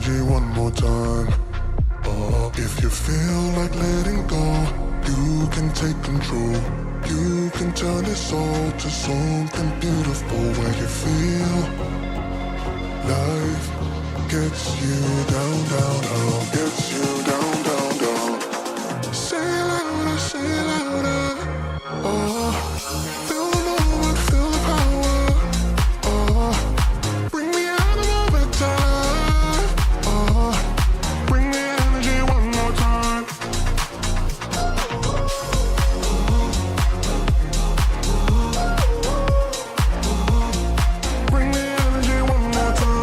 energy one more time. If you feel like letting go, you can take control. You can turn this all to something beautiful where you feel life gets you down, down, down, gets you down, down, down. Say it louder, say it louder. Feel the moment, feel the power. Bring the animal back to life. Bring the energy one more time. Bring the energy one more time.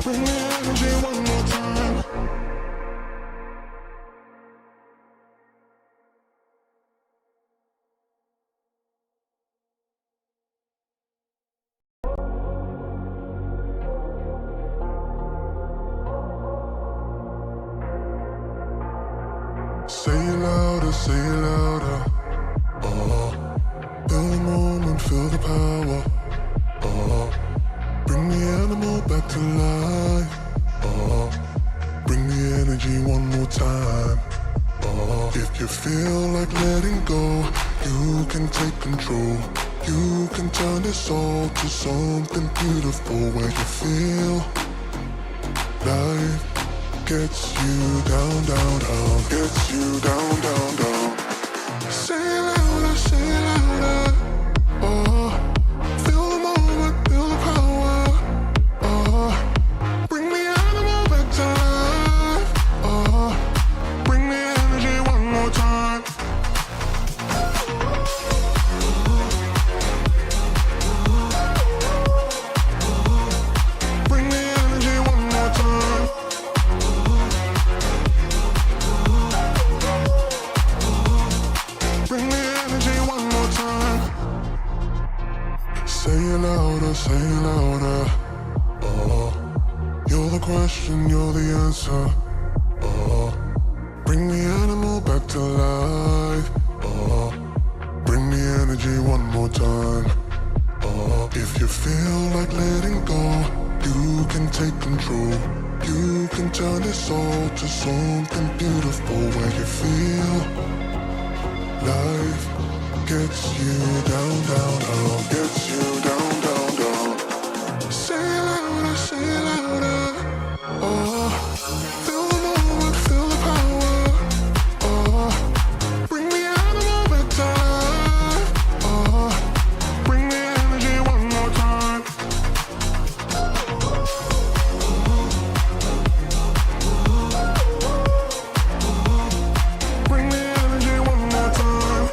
Bring the energy one more time. Say it louder, say it louder. Feel the moment, feel the power. Bring the animal back to life. Bring the energy one more time. If you feel like letting go, you can take control. You can turn this all to something beautiful where you feel life gets you down, down, down, gets you down, down, down. Say it louder, say it louder. Feel the moment, feel the power. Bring the animal back to life. Bring the energy one more time. Bring the energy one more time. Bring the energy one more time. Say it louder, say it louder. You're the question, you're the answer. Bring the animal back to life. Bring the energy one more time. If you feel like letting go, you can take control. You can turn this all to something beautiful where you feel life gets you down, down, down, gets you down, down, down. Say it louder, say it louder. Feel the moment, feel the power. Bring the animal back to life. Bring the energy one more time. Bring the energy one more time.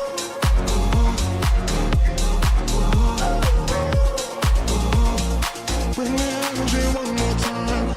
Bring the energy one more time.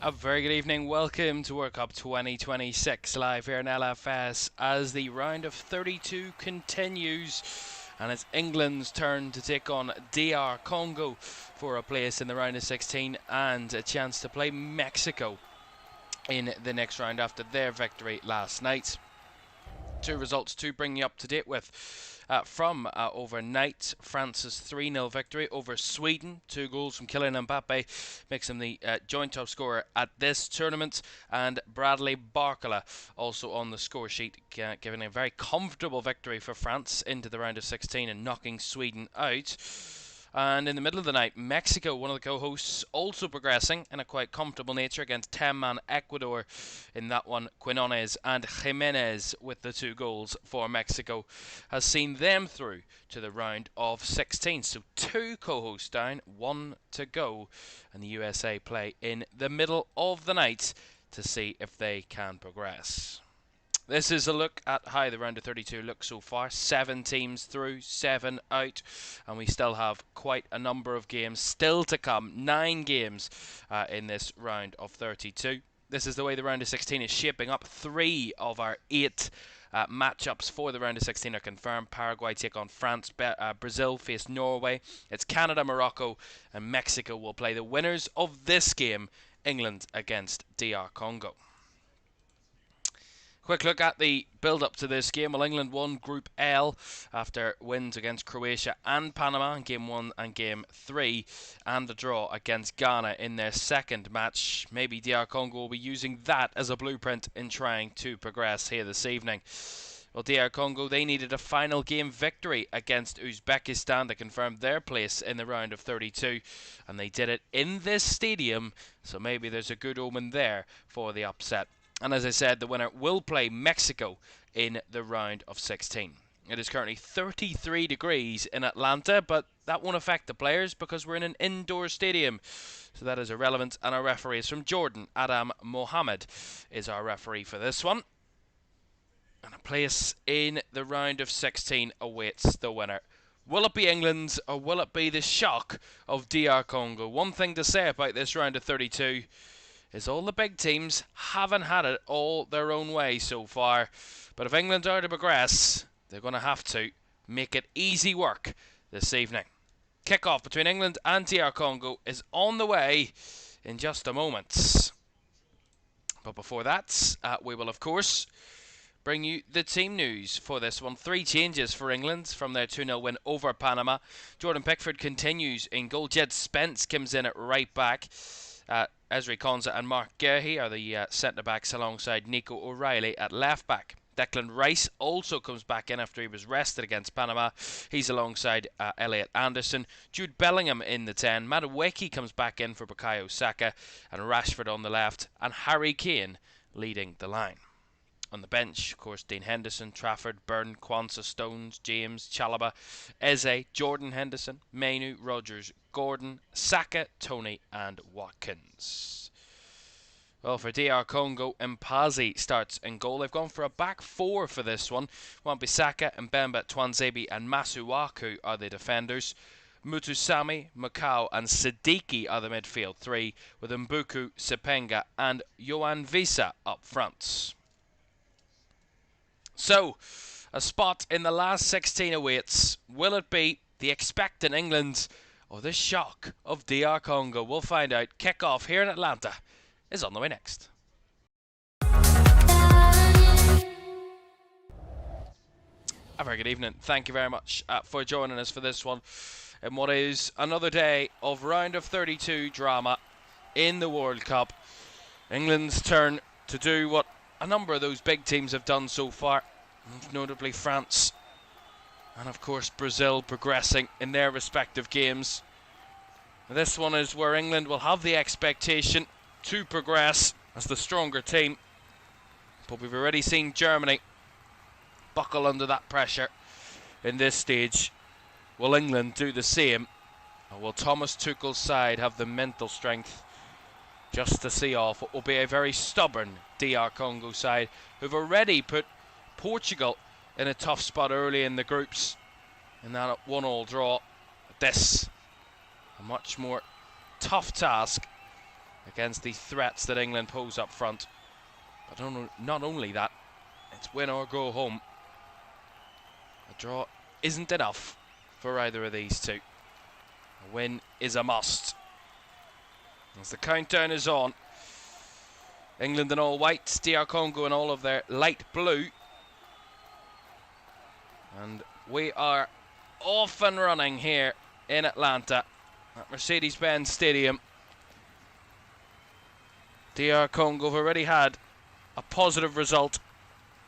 A very good evening, welcome to World Cup 2026 live here in LFS as the round of 32 continues, and it's England's turn to take on DR Congo for a place in the round of 16 and a chance to play Mexico in the next round after their victory last night. Two results to bring you up to date with. From overnight, France's 3-0 victory over Sweden. 2 goals from Kylian Mbappe makes him the joint top scorer at this tournament. And Bradley Barcola also on the score sheet, giving a very comfortable victory for France into the round of 16 and knocking Sweden out. And in the middle of the night, Mexico, one of the co-hosts, also progressing in a quite comfortable nature against 10-man Ecuador. In that one, Quinones and Jimenez with the 2 goals for Mexico has seen them through to the round of 16. So 2 co-hosts down, 1 to go. And the USA play in the middle of the night to see if they can progress. This is a look at how the round of 32 looks so far. 7 teams through, 7 out, and we still have quite a number of games still to come. 9 games in this round of 32. This is the way the round of 16 is shaping up. 3 of our 8 matchups for the round of 16 are confirmed. Paraguay take on France, Brazil face Norway. It's Canada, Morocco, and Mexico will play the winners of this game, England against DR Congo. Quick look at the build-up to this game. Well, England won Group L after wins against Croatia and Panama in Game 1 and Game 3, and the draw against Ghana in their second match. Maybe DR Congo will be using that as a blueprint in trying to progress here this evening. Well, DR Congo, they needed a final game victory against Uzbekistan to confirm their place in the round of 32, and they did it in this stadium, so maybe there's a good omen there for the upset. And as I said, the winner will play Mexico in the round of 16. It is currently 33 degrees in Atlanta, but that won't affect the players because we're in an indoor stadium. So that is irrelevant, and our referee is from Jordan. Adam Mohammed is our referee for this one. And a place in the round of 16 awaits the winner. Will it be England or will it be the shock of DR Congo? One thing to say about this round of 32 is all the big teams haven't had it all their own way so far. But if England are to progress, they're going to have to make it easy work this evening. Kick-off between England and DR Congo is on the way in just a moment. But before that, we will, of course, bring you the team news for this one. 3 changes for England from their 2-0 win over Panama. Jordan Pickford continues in goal. Jed Spence comes in at right back. Ezri Konsa and Mark Guehi are the centre-backs alongside Nico O'Reilly at left-back. Declan Rice also comes back in after he was rested against Panama. He's alongside Elliot Anderson. Jude Bellingham in the 10. Madueke comes back in for Bukayo Saka. And Rashford on the left. And Harry Kane leading the line. On the bench, of course, Dean Henderson, Trafford, Byrne, Quansah, Stones, James, Chalobah, Eze, Jordan Henderson, Mainu, Rogers, Gordon, Saka, Tony and Watkins. Well, for DR Congo, Mpazi starts in goal. They've gone for a back 4 for this one. Wan-Bissaka, Mbemba, Twanzebe and Masuaku are the defenders. Mutusami, Macau and Siddiqui are the midfield 3, with Mbuku, Sepenga and Yohan Wissa up front. So, a spot in the last 16 awaits. Will it be the expectant England or the shock of DR Congo? We'll find out. Kick-off here in Atlanta is on the way next. A very good evening. Thank you very much for joining us for this one. In what is another day of round of 32 drama in the World Cup. England's turn to do what a number of those big teams have done so far, notably France and of course Brazil progressing in their respective games. This one is where England will have the expectation to progress as the stronger team, but we've already seen Germany buckle under that pressure in this stage. Will England do the same, or will Thomas Tuchel's side have the mental strength just to see off what will be a very stubborn DR Congo side who've already put Portugal in a tough spot early in the groups in that 1-1 draw? This, a much more tough task against the threats that England pose up front. But not only that, it's win or go home. A draw isn't enough for either of these two. A win is a must. As the countdown is on, England in all white, DR Congo in all of their light blue. And we are off and running here in Atlanta at Mercedes-Benz Stadium. DR Congo have already had a positive result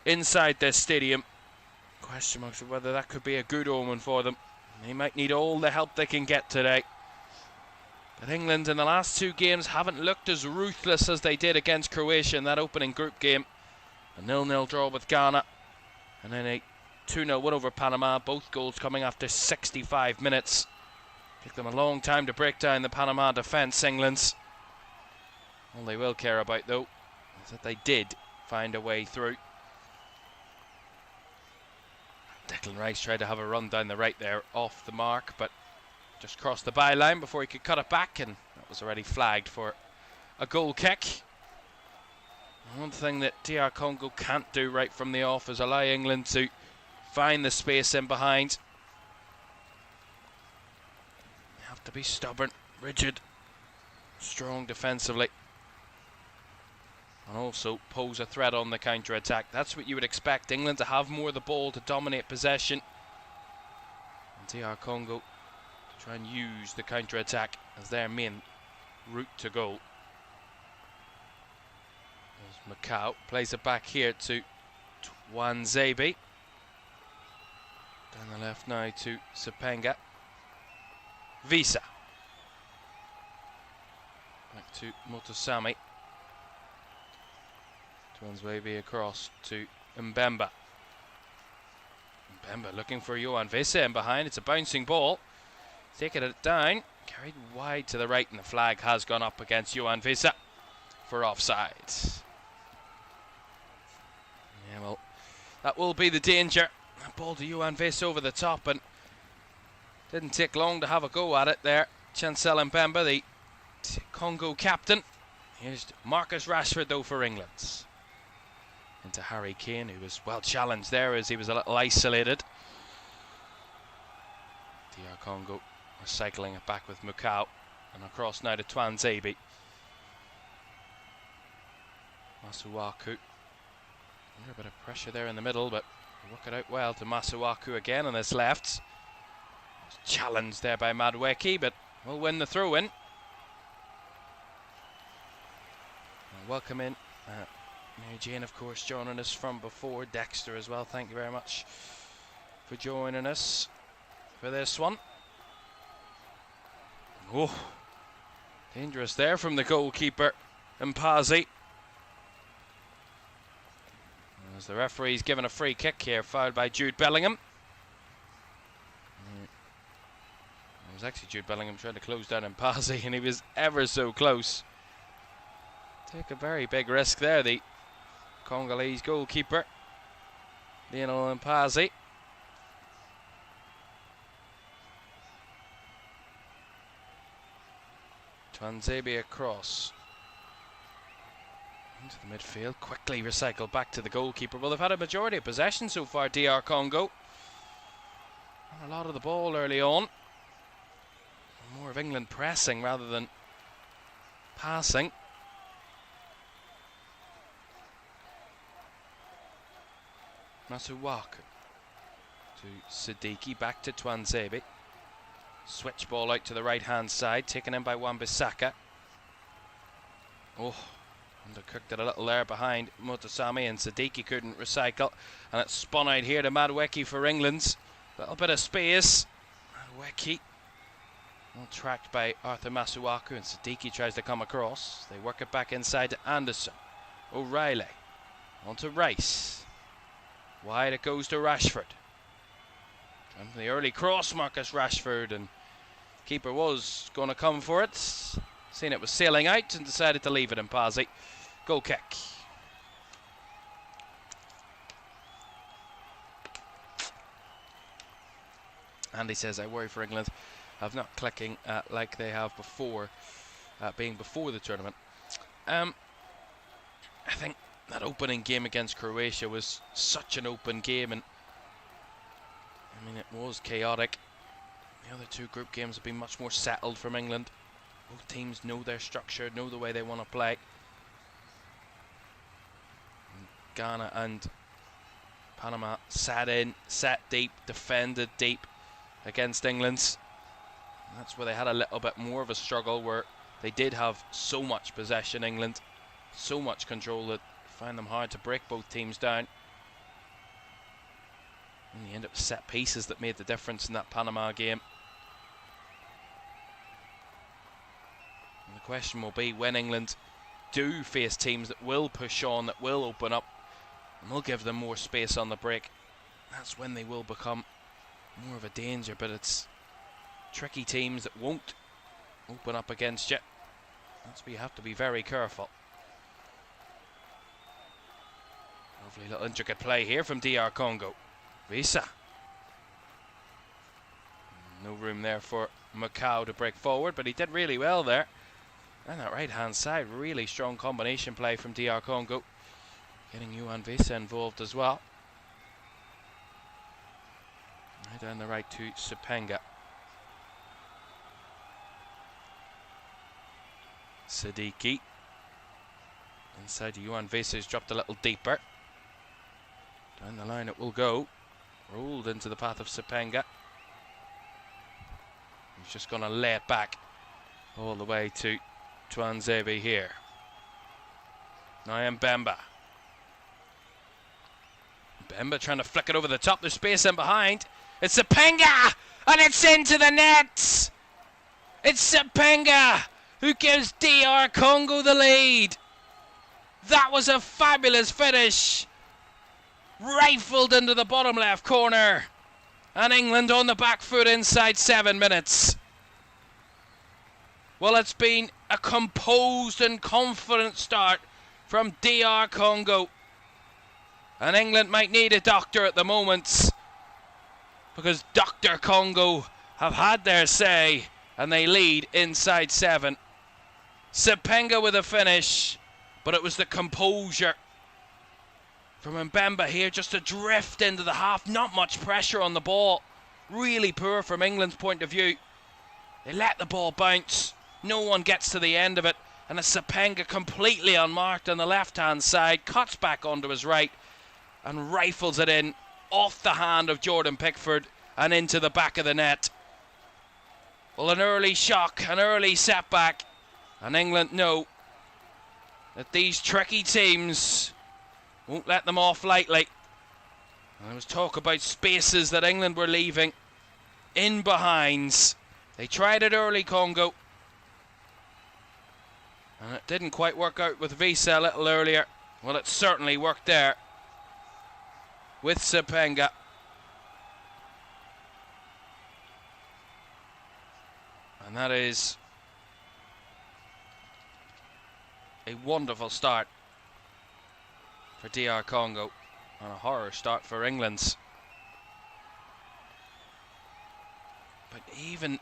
inside this stadium. Question marks of whether that could be a good omen for them. They might need all the help they can get today. But England in the last two games haven't looked as ruthless as they did against Croatia in that opening group game. A 0-0 draw with Ghana, and then a 2-0 win over Panama, both goals coming after 65 minutes. Took them a long time to break down the Panama defence, England's. All they will care about, though, is that they did find a way through. Declan Rice tried to have a run down the right there, off the mark, but just crossed the byline before he could cut it back, and that was already flagged for a goal kick. One thing that DR Congo can't do right from the off is allow England to find the space in behind. You have to be stubborn, rigid, strong defensively, and also pose a threat on the counter-attack. That's what you would expect England to have more of the ball, to dominate possession, and DR Congo to try and use the counter-attack as their main route to goal. There's Macau, plays it back here to Twanzebe. Down the left now to Sepenga. Visa. Back to Motosami. Twanzebe across to Mbemba. Mbemba looking for Johan Visa in behind. It's a bouncing ball. Taking it down. Carried wide to the right, and the flag has gone up against Johan Visa for offside. Yeah, well, that will be the danger. That ball to Johan Visa over the top, and didn't take long to have a go at it there. Chancel Mbemba, the Congo captain. Here's Marcus Rashford, though, for England. Into Harry Kane, who was well challenged there as he was a little isolated. DR Congo recycling it back with Macau, and across now to Twanzebe. Masuaku. A bit of pressure there in the middle, but work it out well to Masuaku again on his left. Challenged there by Madueke, but will win the throw-in. Welcome in Mary Jane, of course, joining us from before. Dexter as well, thank you very much for joining us for this one. Oh, dangerous there from the goalkeeper, Mpazi. As the referee's given a free kick here, fouled by Jude Bellingham. It was actually Jude Bellingham trying to close down Mpazi, and he was ever so close. Take a very big risk there, the Congolese goalkeeper, Lionel Mpazi. Twanzebe across into the midfield, quickly recycled back to the goalkeeper. Well, they've had a majority of possession so far, DR Congo. A lot of the ball early on. More of England pressing rather than passing. Masuaku to Siddiqui, back to Twanzebe. Switch ball out to the right-hand side, taken in by Wan-Bissaka. Oh, undercooked it a little there behind Motosami, and Siddiqui couldn't recycle. And it's spun out here to Madueke for England. Little bit of space. Madueke, well tracked by Arthur Masuaku, and Siddiqui tries to come across. They work it back inside to Anderson. O'Reilly. On to Rice. Wide it goes to Rashford. And the early cross, Marcus Rashford, and keeper was going to come for it. Seen it was sailing out and decided to leave it in Mpazi. Goal kick. Andy says, I worry for England of not clicking like they have before, being before the tournament. I think that opening game against Croatia was such an open game, and I mean, it was chaotic. The other two group games have been much more settled from England. Both teams know their structure, know the way they want to play. And Ghana and Panama sat in, sat deep, defended deep against England. That's where they had a little bit more of a struggle, where they did have so much possession, England, so much control, that found them hard to break both teams down. In the end, it was set pieces that made the difference in that Panama game. And the question will be, when England do face teams that will push on, that will open up, and will give them more space on the break, that's when they will become more of a danger. But it's tricky teams that won't open up against you. That's where you have to be very careful. Lovely little intricate play here from DR Congo. Visa. No room there for Macau to break forward, but he did really well there. And that right hand side, really strong combination play from DR Congo, getting Caoimhan Ferris involved as well. Right down the right to Sepenga. Siddiqui. Inside to Caoimhan Ferris, who's dropped a little deeper. Down the line it will go. Rolled into the path of Sepenga. He's just going to lay it back all the way to Tuanzebe here. Now Mbemba. Mbemba trying to flick it over the top. There's space in behind. It's Sepenga! And it's into the net! It's Sepenga who gives DR Congo the lead. That was a fabulous finish. Rifled into the bottom left corner. And England on the back foot inside 7 minutes. Well, it's been a composed and confident start from DR Congo. And England might need a doctor at the moment, because Dr. Congo have had their say and they lead inside 7. Sepenga with a finish, but it was the composure from Mbemba here just to drift into the half. Not much pressure on the ball. Really poor from England's point of view. They let the ball bounce. No one gets to the end of it. And it's Sepenga completely unmarked on the left-hand side. Cuts back onto his right and rifles it in off the hand of Jordan Pickford and into the back of the net. Well, an early shock, an early setback. And England know that these tricky teams won't let them off lightly. And there was talk about spaces that England were leaving in behinds. They tried it early, Congo, and it didn't quite work out with Visa a little earlier. Well, it certainly worked there with Sepenga. And that is a wonderful start for DR Congo, and a horror start for England's. But even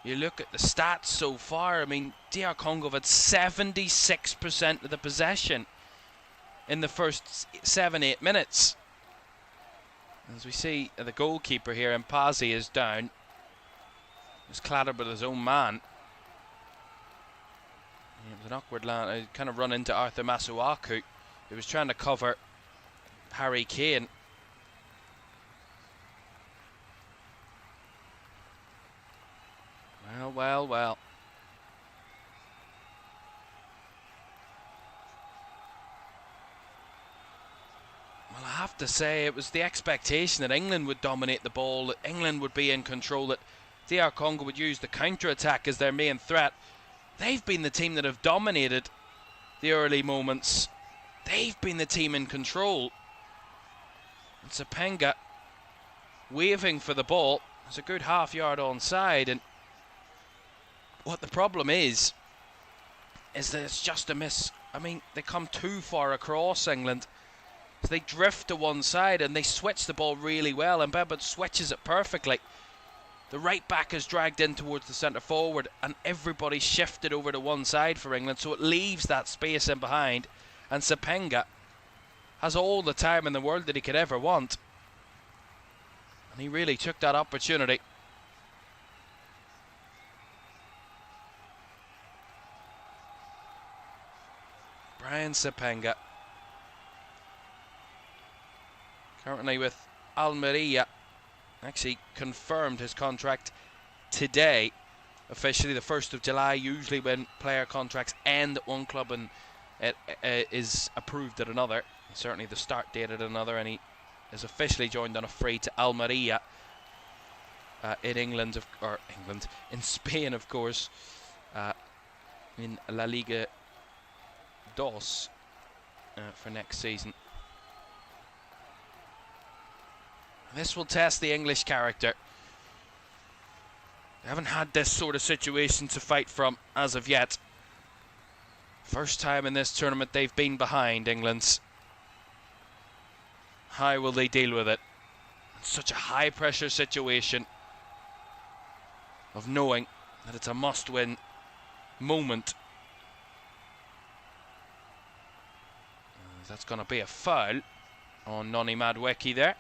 you look at the stats so far, I mean, DR Congo have had 76% of the possession in the first 7-8 minutes. As we see, the goalkeeper here, Mpazi, is down. He's clattered with his own man. It was an awkward land. Kind of run into Arthur Masuaku, who was trying to cover Harry Kane. Well, well, well. Well, I have to say, it was the expectation that England would dominate the ball, that England would be in control, that DR Congo would use the counter-attack as their main threat. They've been the team that have dominated the early moments. They've been the team in control. And Sepenga waving for the ball. It's a good half yard onside, and what the problem is that it's just a miss. I mean, they come too far across, England. So they drift to one side and they switch the ball really well, and Mbemba switches it perfectly. The right back is dragged in towards the centre forward, and everybody shifted over to one side for England, so it leaves that space in behind, and Sepenga has all the time in the world that he could ever want, and he really took that opportunity. Brian Sepenga currently with Almeria. Actually confirmed his contract today, officially the 1st of July, usually when player contracts end at one club and it is approved at another. Certainly the start date at another, and he is officially joined on a free to Almeria in in Spain, of course, in La Liga Dos for next season. This will test the English character. They haven't had this sort of situation to fight from as of yet. First time in this tournament they've been behind, England. How will they deal with it? It's such a high pressure situation of knowing that it's a must-win moment. That's going to be a foul on Noni Madueke there.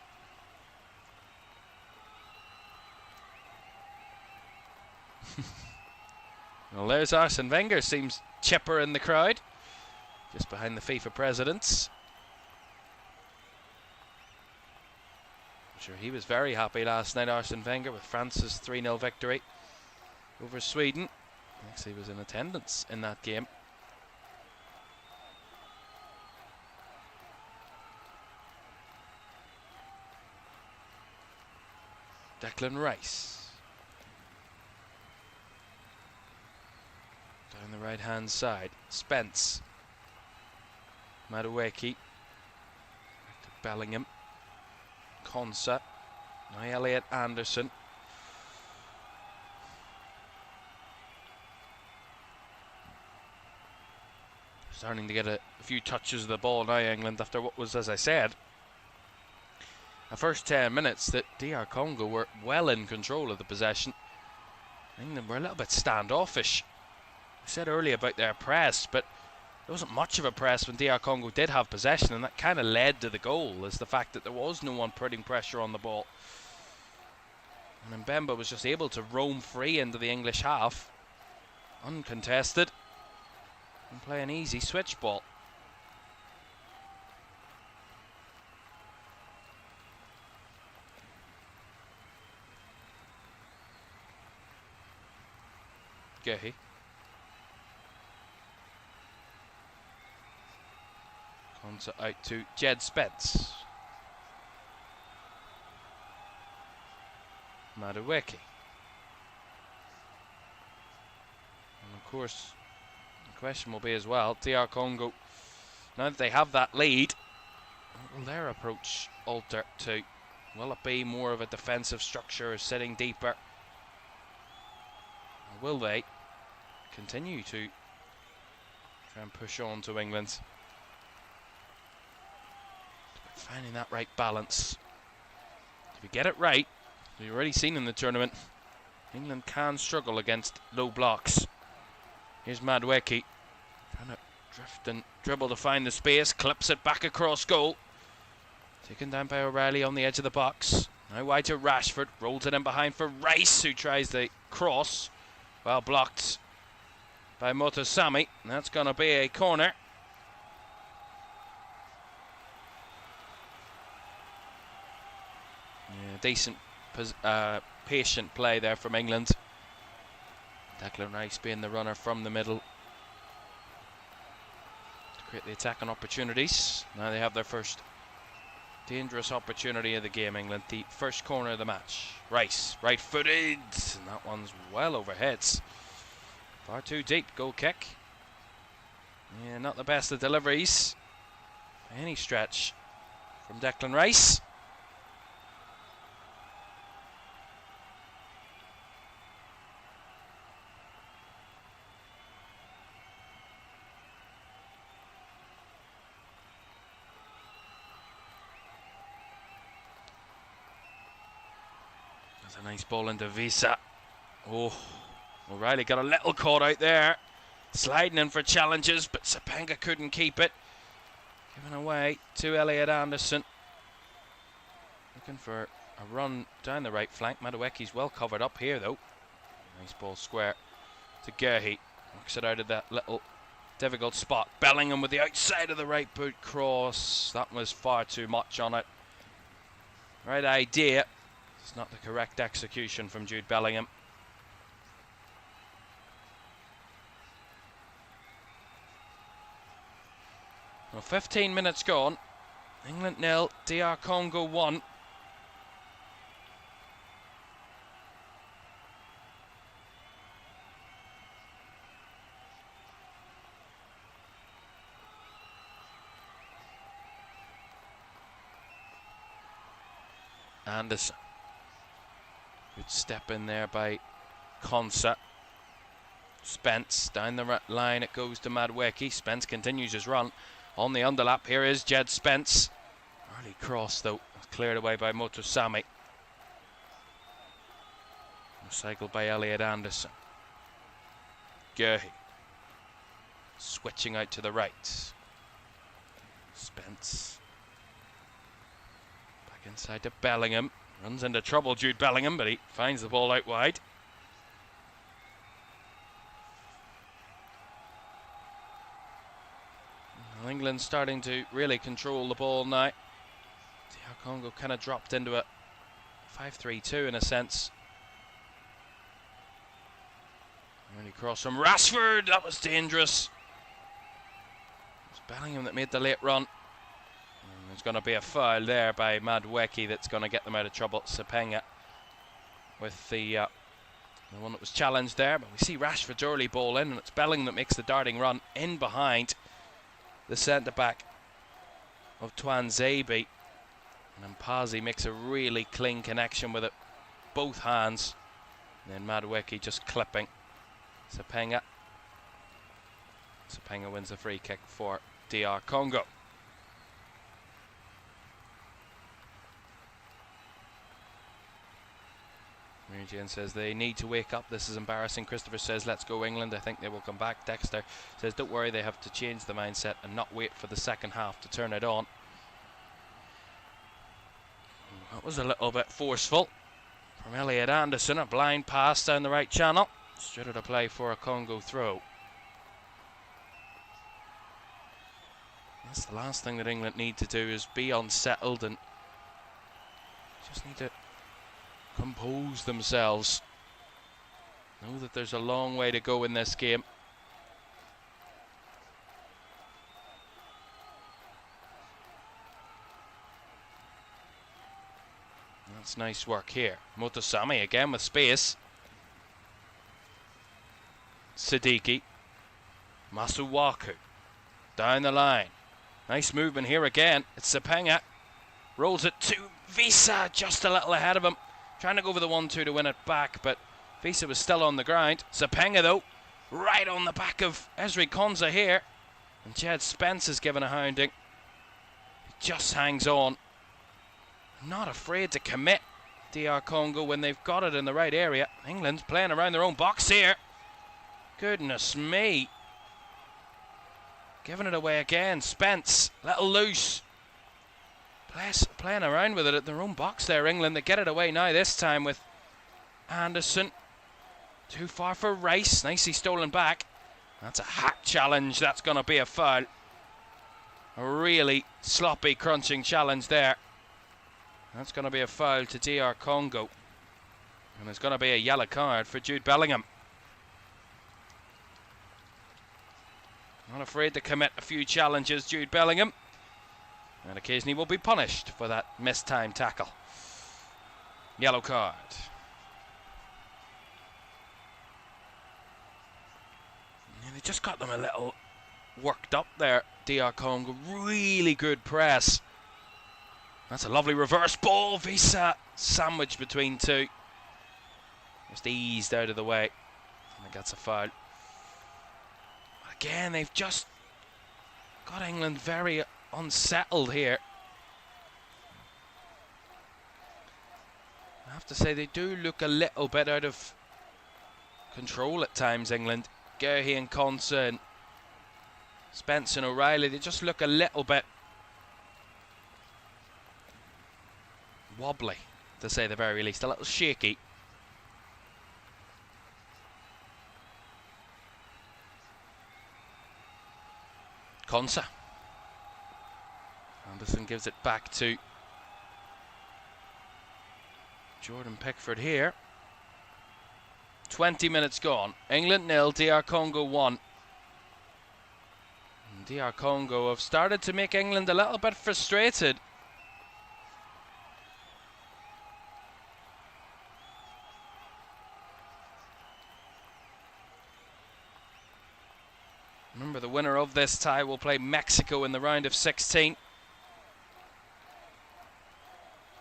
Well, there's Arsene Wenger, seems chipper in the crowd, just behind the FIFA presidents. I'm sure he was very happy last night, Arsene Wenger, with France's 3-0 victory over Sweden. Actually, he was in attendance in that game. Declan Rice. Down the right hand side, Spence, Madueke, back to Bellingham, Konsa, now Elliot Anderson. Starting to get a few touches of the ball now, England, after what was, as I said, the first 10 minutes that DR Congo were well in control of the possession. England were a little bit standoffish. I said earlier about their press, but there wasn't much of a press when DR Congo did have possession, and that kind of led to the goal, is the fact that there was no one putting pressure on the ball. And Mbemba was just able to roam free into the English half, uncontested, and play an easy switch ball. Gehi. Konsa out to Jed Spence. Madueke. And of course, the question will be as well, DR Congo, now that they have that lead, what will their approach alter to? Will it be more of a defensive structure, sitting deeper? Or will they continue to try and push on to England? Finding that right balance. If you get it right, you've already seen in the tournament, England can struggle against low blocks. Here's Madueke, trying to drift and dribble to find the space, clips it back across goal. Taken down by O'Reilly on the edge of the box. Now wide to Rashford, rolls it in behind for Rice, who tries the cross. Well blocked by Motosami. That's going to be a corner. Yeah, decent, patient play there from England. Declan Rice being the runner from the middle to create the attacking opportunities. Now they have their first dangerous opportunity of the game, England. The first corner of the match. Rice, right-footed, and that one's well overheads. Far too deep, goal kick. Yeah, not the best of deliveries by any stretch from Declan Rice. That's a nice ball into Visa. Oh, O'Reilly got a little caught out there. Sliding in for challenges, but Sapanga couldn't keep it. Given away to Elliot Anderson. Looking for a run down the right flank. Madueke's well covered up here, though. Nice ball square to Gehi. Works it out of that little difficult spot. Bellingham with the outside of the right boot cross. That was far too much on it. Right idea. It's not the correct execution from Jude Bellingham. Well, 15 minutes gone. England 0, DR Congo 1. Anderson. Good step in there by Konsa. Spence down the line, it goes to Madweki. Spence continues his run on the underlap. Here is Jed Spence. Early cross though, cleared away by Motosami. Recycled by Elliot Anderson. Gerhi. Switching out to the right. Spence. Back inside to Bellingham. Runs into trouble, Jude Bellingham, but he finds the ball out wide. Well, England starting to really control the ball now. DR Congo kind of dropped into a 5-3-2 in a sense. Early cross from Rashford, that was dangerous. It was Bellingham that made the late run. And there's going to be a foul there by Madweki that's going to get them out of trouble. Sepenga with the one that was challenged there. But we see Rashford's early ball in, and it's Bellingham that makes the darting run in behind the centre-back of Twanzebe. And Mpazi makes a really clean connection with it, both hands. And then Madweki just clipping Sepenga. Sepenga wins the free kick for DR Congo. Meridian says they need to wake up. This is embarrassing. Christopher says let's go England. I think they will come back. Dexter says don't worry, they have to change the mindset and not wait for the second half to turn it on. That was a little bit forceful from Elliot Anderson. A blind pass down the right channel. Straight out of play for a Congo throw. That's the last thing that England need to do, is be unsettled and just need to compose themselves. Know that there's a long way to go in this game. That's nice work here. Motosami again with space. Siddiqui. Masuwaku. Down the line. Nice movement here again. It's Sepenga. Rolls it to Visa, just a little ahead of him. Trying to go for the 1-2 to win it back, but Visa was still on the ground. Sepenga though, right on the back of Ezri Konsa here. And Jed Spence is given a hounding. He just hangs on. Not afraid to commit, DR Congo, when they've got it in the right area. England's playing around their own box here. Goodness me. Giving it away again. Spence, little loose. Playing around with it at their own box there, England. They get it away now, this time with Anderson. Too far for Rice. Nicely stolen back. That's a hack challenge. That's going to be a foul. A really sloppy, crunching challenge there. That's going to be a foul to DR Congo. And there's going to be a yellow card for Jude Bellingham. Not afraid to commit a few challenges, Jude Bellingham. And occasionally will be punished for that missed time tackle. Yellow card. Yeah, they just got them a little worked up there, DR Congo. Really good press. That's a lovely reverse ball. Visa sandwiched between two. Just eased out of the way. I think that's a foul. Again, they've just got England very unsettled here. I have to say they do look a little bit out of control at times, England. Gerhi and Konsa and Spence and O'Reilly, they just look a little bit wobbly, to say the very least, a little shaky. Konsa. Anderson gives it back to Jordan Pickford here. 20 minutes gone. England 0, DR Congo 1. And DR Congo have started to make England a little bit frustrated. Remember, the winner of this tie will play Mexico in the round of 16.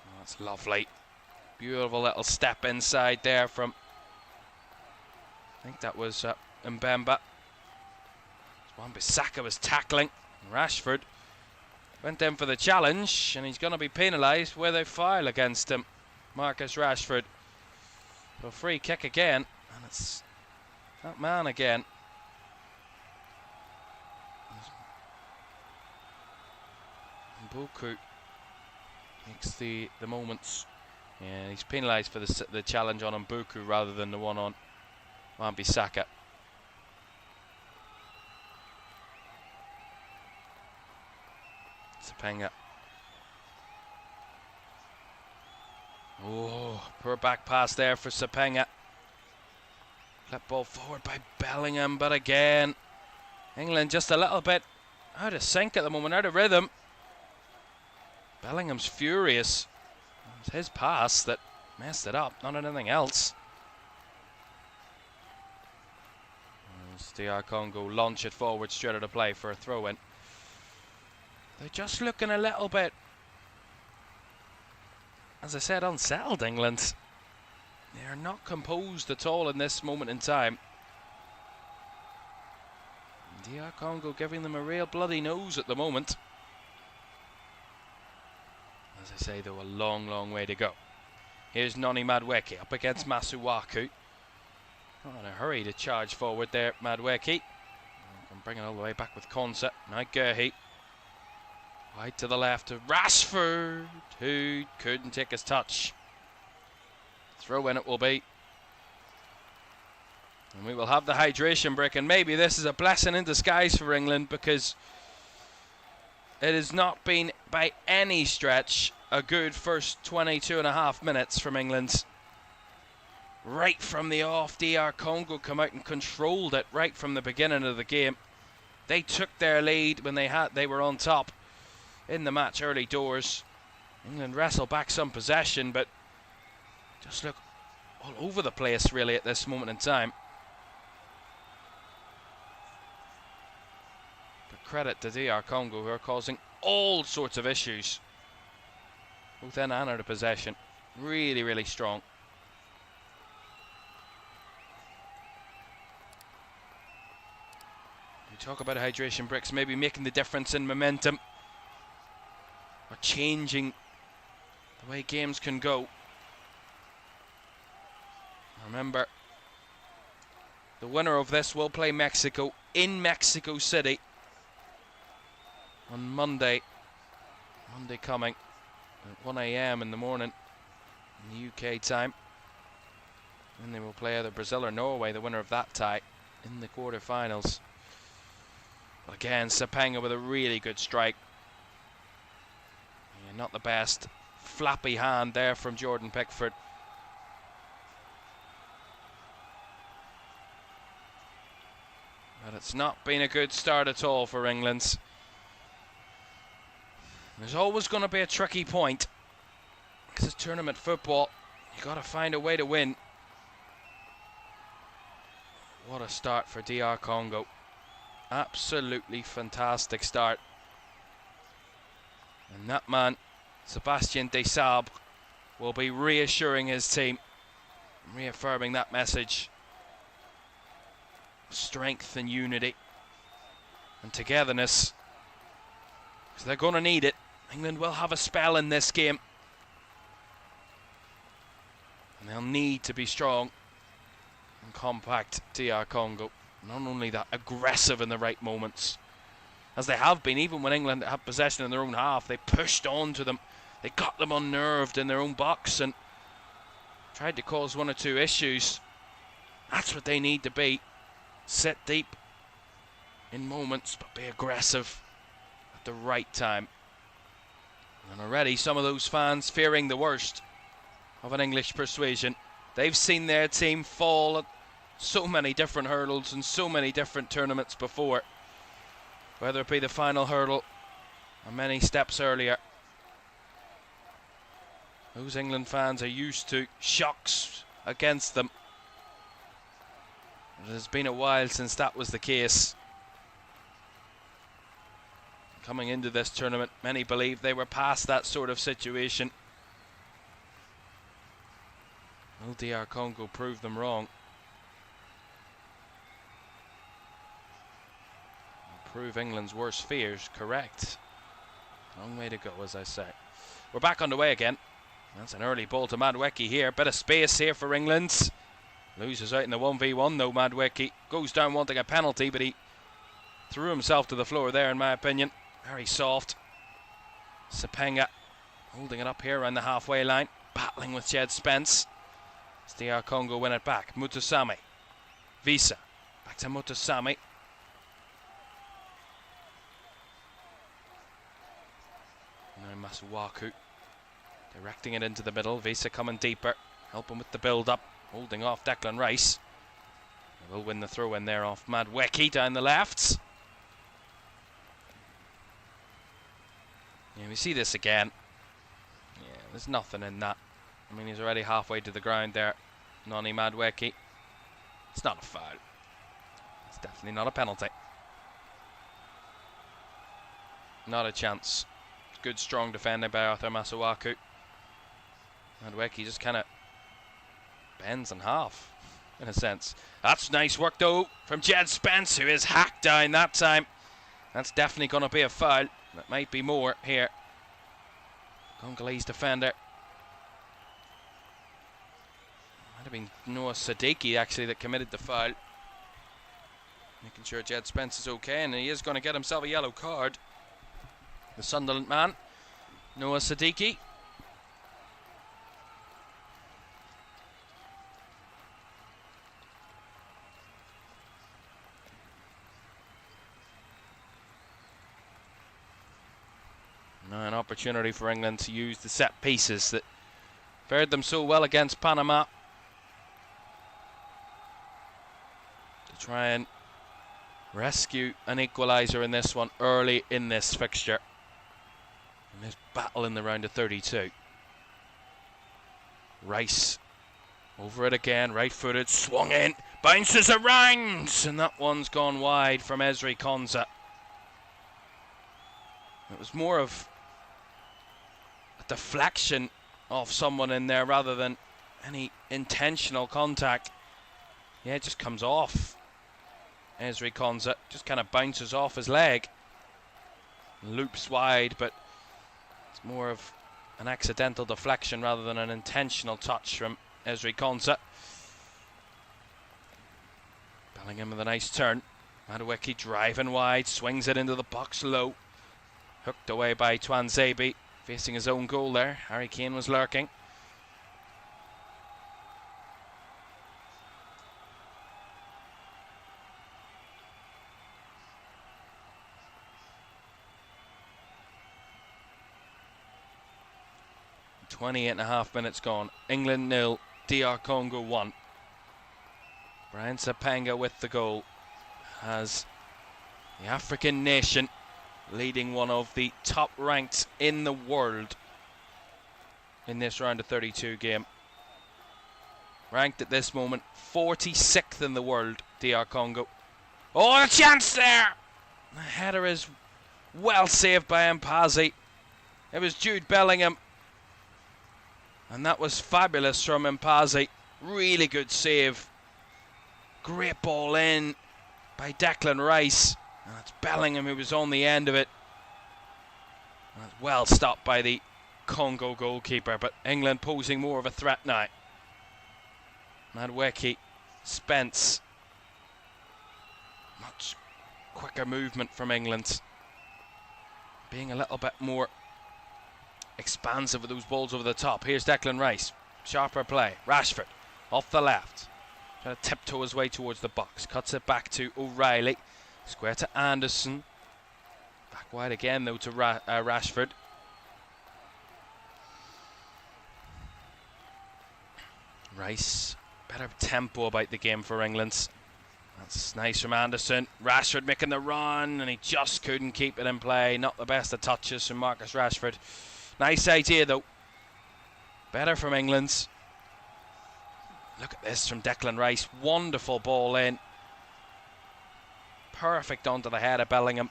Oh, that's lovely. Beautiful little step inside there from, I think that was Mbemba. Wan-Bissaka was tackling. Rashford went in for the challenge, and he's going to be penalised with a foul against him. Marcus Rashford. So free kick again, and it's that man again. Mbuku makes the moments. Yeah, he's penalised for the challenge on Mbuku rather than the one on Wan-Bissaka. Sapenga. Oh, poor back pass there for Sapenga. Flip ball forward by Bellingham, but again, England just a little bit out of sync at the moment, out of rhythm. Bellingham's furious. It was his pass that messed it up, not anything else. As DR Congo launch it forward straight out of play for a throw-in. They're just looking a little bit, as I said, unsettled, England. They are not composed at all in this moment in time. DR Congo giving them a real bloody nose at the moment. As I say, though, a long, long way to go. Here's Noni Madueke up against Masuaku. Not in a hurry to charge forward there, Madueke. Can bring it all the way back with Konsa. Now Gerhi. Wide to the left of Rashford, who couldn't take his touch. Throw in it will be. And we will have the hydration break, and maybe this is a blessing in disguise for England, because it has not been by any stretch a good first 22.5 minutes from England. Right from the off, DR Congo come out and controlled it right from the beginning of the game. They took their lead when they were on top in the match early doors. England wrestled back some possession, but just look all over the place really at this moment in time. But credit to DR Congo, who are causing all sorts of issues, both in and out of possession. Really, really strong. We talk about hydration bricks maybe making the difference in momentum, or changing the way games can go. Remember, the winner of this will play Mexico in Mexico City on Monday coming at 1 AM in the morning in the UK time. And they will play either Brazil or Norway, the winner of that tie, in the quarterfinals. But again, Sapenga with a really good strike. Yeah, not the best. Flappy hand there from Jordan Pickford. But it's not been a good start at all for England. There's always going to be a tricky point, because it's tournament football. You've got to find a way to win. What a start for DR Congo. Absolutely fantastic start. And that man, Sébastien Desabre, will be reassuring his team, reaffirming that message. Strength and unity and togetherness, because they're going to need it. England will have a spell in this game, and they'll need to be strong and compact. DR Congo, not only that, aggressive in the right moments, as they have been. Even when England had possession in their own half, they pushed on to them, they got them unnerved in their own box and tried to cause one or two issues. That's what they need to be. Sit deep in moments, but be aggressive at the right time. And already some of those fans fearing the worst. of an English persuasion. They've seen their team fall at so many different hurdles and so many different tournaments before, whether it be the final hurdle or many steps earlier. Those England fans are used to shocks against them. It has been a while since that was the case. Coming into this tournament, many believe they were past that sort of situation. Will DR Congo prove them wrong? Prove England's worst fears correct. Long way to go, as I say. We're back on the way again. That's an early ball to Madweki here. Bit of space here for England. Loses out in the 1v1 though, Madweki. Goes down wanting a penalty, but he threw himself to the floor there, in my opinion. Very soft. Sepenga holding it up here around the halfway line. Battling with Jed Spence. As DR Congo win it back. Mutusami. Visa. Back to Mutusami. Now Masuaku directing it into the middle. Visa coming deeper, helping with the build-up, holding off Declan Rice. He will win the throw-in there off Madweki down the left. Yeah, we see this again. Yeah, there's nothing in that. I mean, he's already halfway to the ground there. Noni Madweki. It's not a foul. It's definitely not a penalty. Not a chance. Good strong defending by Arthur Masuaku. Madweki just kind of bends in half, in a sense. That's nice work though from Jed Spence, who is hacked down that time. That's definitely going to be a foul. That might be more here. Congolese defender. Might have been Noah Sadiki actually that committed the foul. Making sure Jed Spence is okay, and he is going to get himself a yellow card. The Sunderland man, Noah Sadiki. Now an opportunity for England to use the set pieces that fared them so well against Panama to try and rescue an equaliser in this one early in this fixture. And this battle in the round of 32. Rice over it again, right-footed, swung in, bounces around, and that one's gone wide from Ezri Konsa. It was more of a deflection of someone in there rather than any intentional contact. Yeah, it just comes off. Ezri Konsa just kind of bounces off his leg, loops wide, but it's more of an accidental deflection rather than an intentional touch from Ezri Konsa. Bellingham with a nice turn. Madweki driving wide, swings it into the box low. Hooked away by Twanzebe, facing his own goal there. Harry Kane was lurking. .28.5 minutes gone. England 0, DR Congo 1. Brian Sapanga with the goal has the African nation leading one of the top ranked in the world in this round of 32 game. Ranked at this moment 46th in the world, DR Congo. Oh, a chance there! The header is well saved by Mpazi. It was Jude Bellingham, and that was fabulous from Mpazi. Really good save. Great ball in by Declan Rice. And it's Bellingham who was on the end of it. And it's well stopped by the Congo goalkeeper, but England posing more of a threat now. Madweki, Spence. Much quicker movement from England. Being a little bit more expansive with those balls over the top. Here's Declan Rice. Sharper play. Rashford off the left. Trying to tiptoe his way towards the box. Cuts it back to O'Reilly. Square to Anderson. Back wide again though to Rashford. Rice, better tempo about the game for England. That's nice from Anderson. Rashford making the run, and he just couldn't keep it in play. Not the best of touches from Marcus Rashford. Nice idea though. Better from England. Look at this from Declan Rice. Wonderful ball in. Perfect onto the head of Bellingham.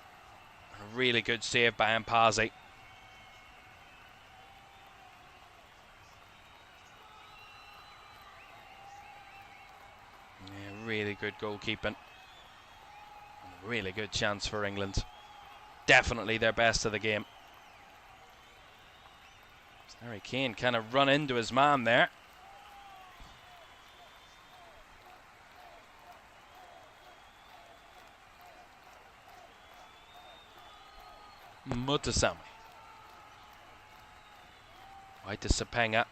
A really good save by Mpazi. Yeah, really good goalkeeping. Really good chance for England. Definitely their best of the game. Harry Kane kind of run into his man there. Mutasami. Right to Sapenga.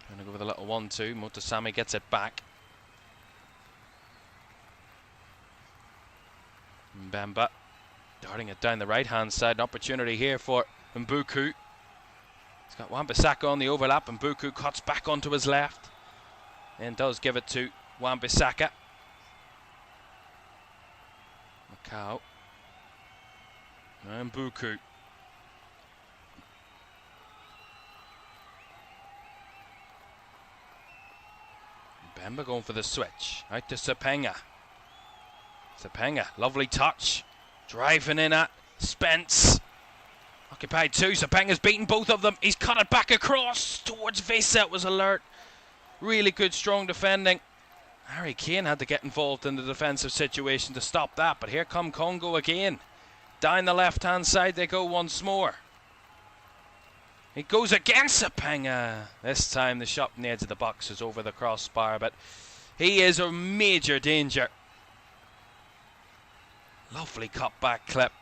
Trying to go with a little 1-2. Mutasami gets it back. Mbemba darting it down the right hand side. An opportunity here for Mbuku. He's got Wan-Bissaka on the overlap, and Mbuku cuts back onto his left and does give it to Wan-Bissaka. Macau. And Mbuku. Mbemba going for the switch. Out to Sapenga. Sapenga, lovely touch. Driving in at Spence. Occupied two. Sapenga's beaten both of them. He's cut it back across towards Vesa. It was alert. Really good, strong defending. Harry Kane had to get involved in the defensive situation to stop that. But here come Congo again. Down the left-hand side they go once more. It goes against Sapenga. This time the shot on the edge of the box is over the crossbar, but he is a major danger. Lovely cutback clip.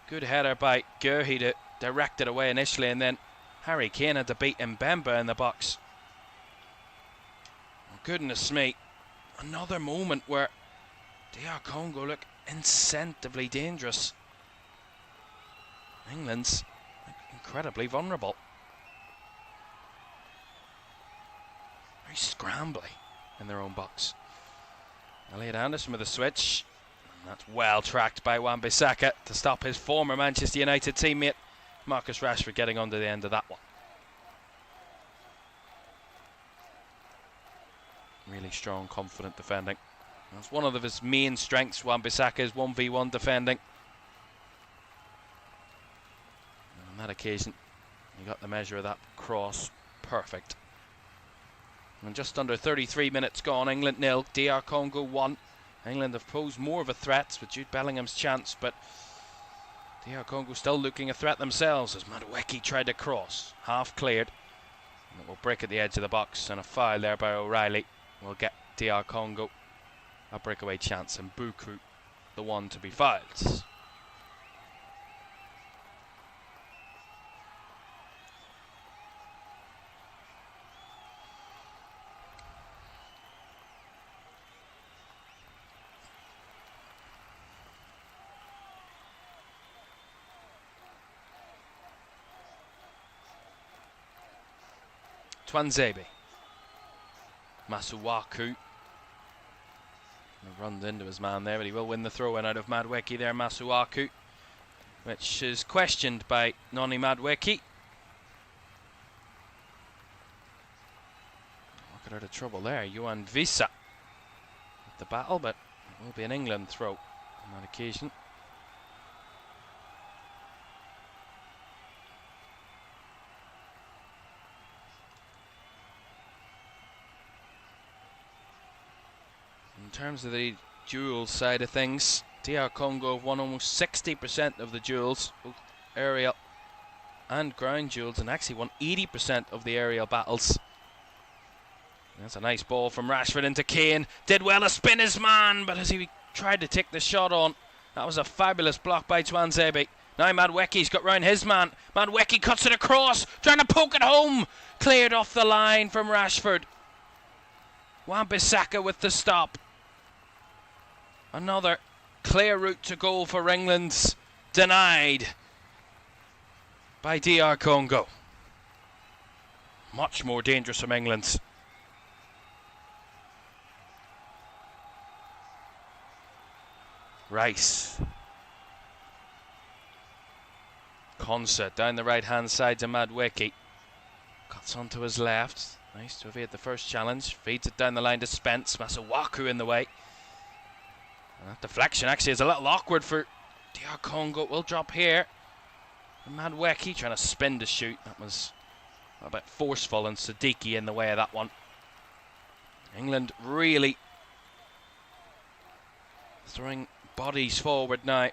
Good header by Guehi to direct it away initially, and then Harry Kane had to beat Mbemba in the box. Oh, goodness me. Another moment where DR Congo look incentively dangerous. England's incredibly vulnerable. Very scrambly in their own box. Elliot Anderson with a switch. And that's well tracked by Wan-Bissaka to stop his former Manchester United teammate Marcus Rashford getting onto the end of that one. Really strong, confident defending. That's one of his main strengths, Wan-Bissaka's 1v1 defending. And on that occasion, he got the measure of that cross perfect. And just under 33 minutes gone, England 0, DR Congo 1. England have posed more of a threat with Jude Bellingham's chance, but DR Congo still looking a threat themselves as Madueke tried to cross. Half cleared. And it will break at the edge of the box, and a foul there by O'Reilly will get DR Congo a breakaway chance, and Buku the one to be fouled. Twanzebe. Masuaku. Runs into his man there, but he will win the throw-in out of Madueke there, Masuaku, which is questioned by Noni Madueke. Got out of trouble there. Johan Visa at the battle, but it will be an England throw on that occasion. In terms of the duel side of things, DR Congo have won almost 60% of the duels, both aerial and ground duels, and actually won 80% of the aerial battles. That's a nice ball from Rashford into Kane. Did well to spin his man, but as he tried to take the shot on, that was a fabulous block by Twanzebe. Now Madueke's got round his man. Madueke cuts it across, trying to poke it home. Cleared off the line from Rashford. Wan-Bissaka with the stop. Another clear route to goal for England's denied by DR Congo. Much more dangerous from England. Rice. Concert down the right hand side to Madwicki. Cuts onto his left. Nice to evade the first challenge. Feeds it down the line to Spence. Masuaku in the way. And that deflection actually is a little awkward for DR Congo. It will drop here. And Madwicki trying to spin to shoot. That was a bit forceful, and Siddiqui in the way of that one. England really throwing bodies forward now.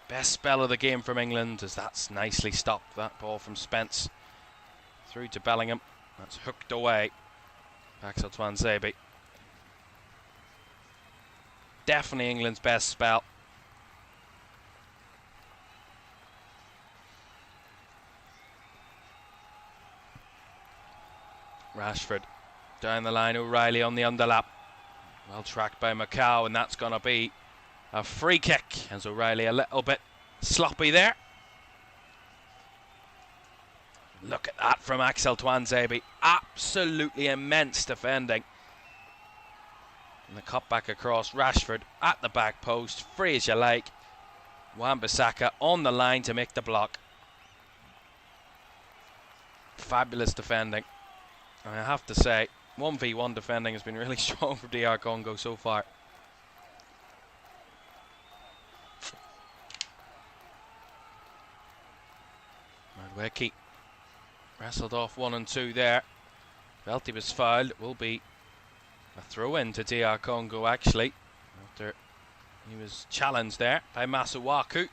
Best spell of the game from England, as that's nicely stopped. That ball from Spence through to Bellingham. That's hooked away. Axel Tuanzebe. Definitely England's best spell. Rashford down the line. O'Reilly on the underlap. Well tracked by Macau, and that's going to be a free kick, as O'Reilly a little bit sloppy there. Look at that from Axel Tuanzebe. Absolutely immense defending. And the cut back across. Rashford at the back post. Free as you like. Wan-Bissaka on the line to make the block. Fabulous defending. And I have to say, 1v1 defending has been really strong for DR Congo so far. Madwicki wrestled off 1 and 2 there. Felt he was fouled. It will be a throw-in to DR Congo actually, after he was challenged there by Masuaku.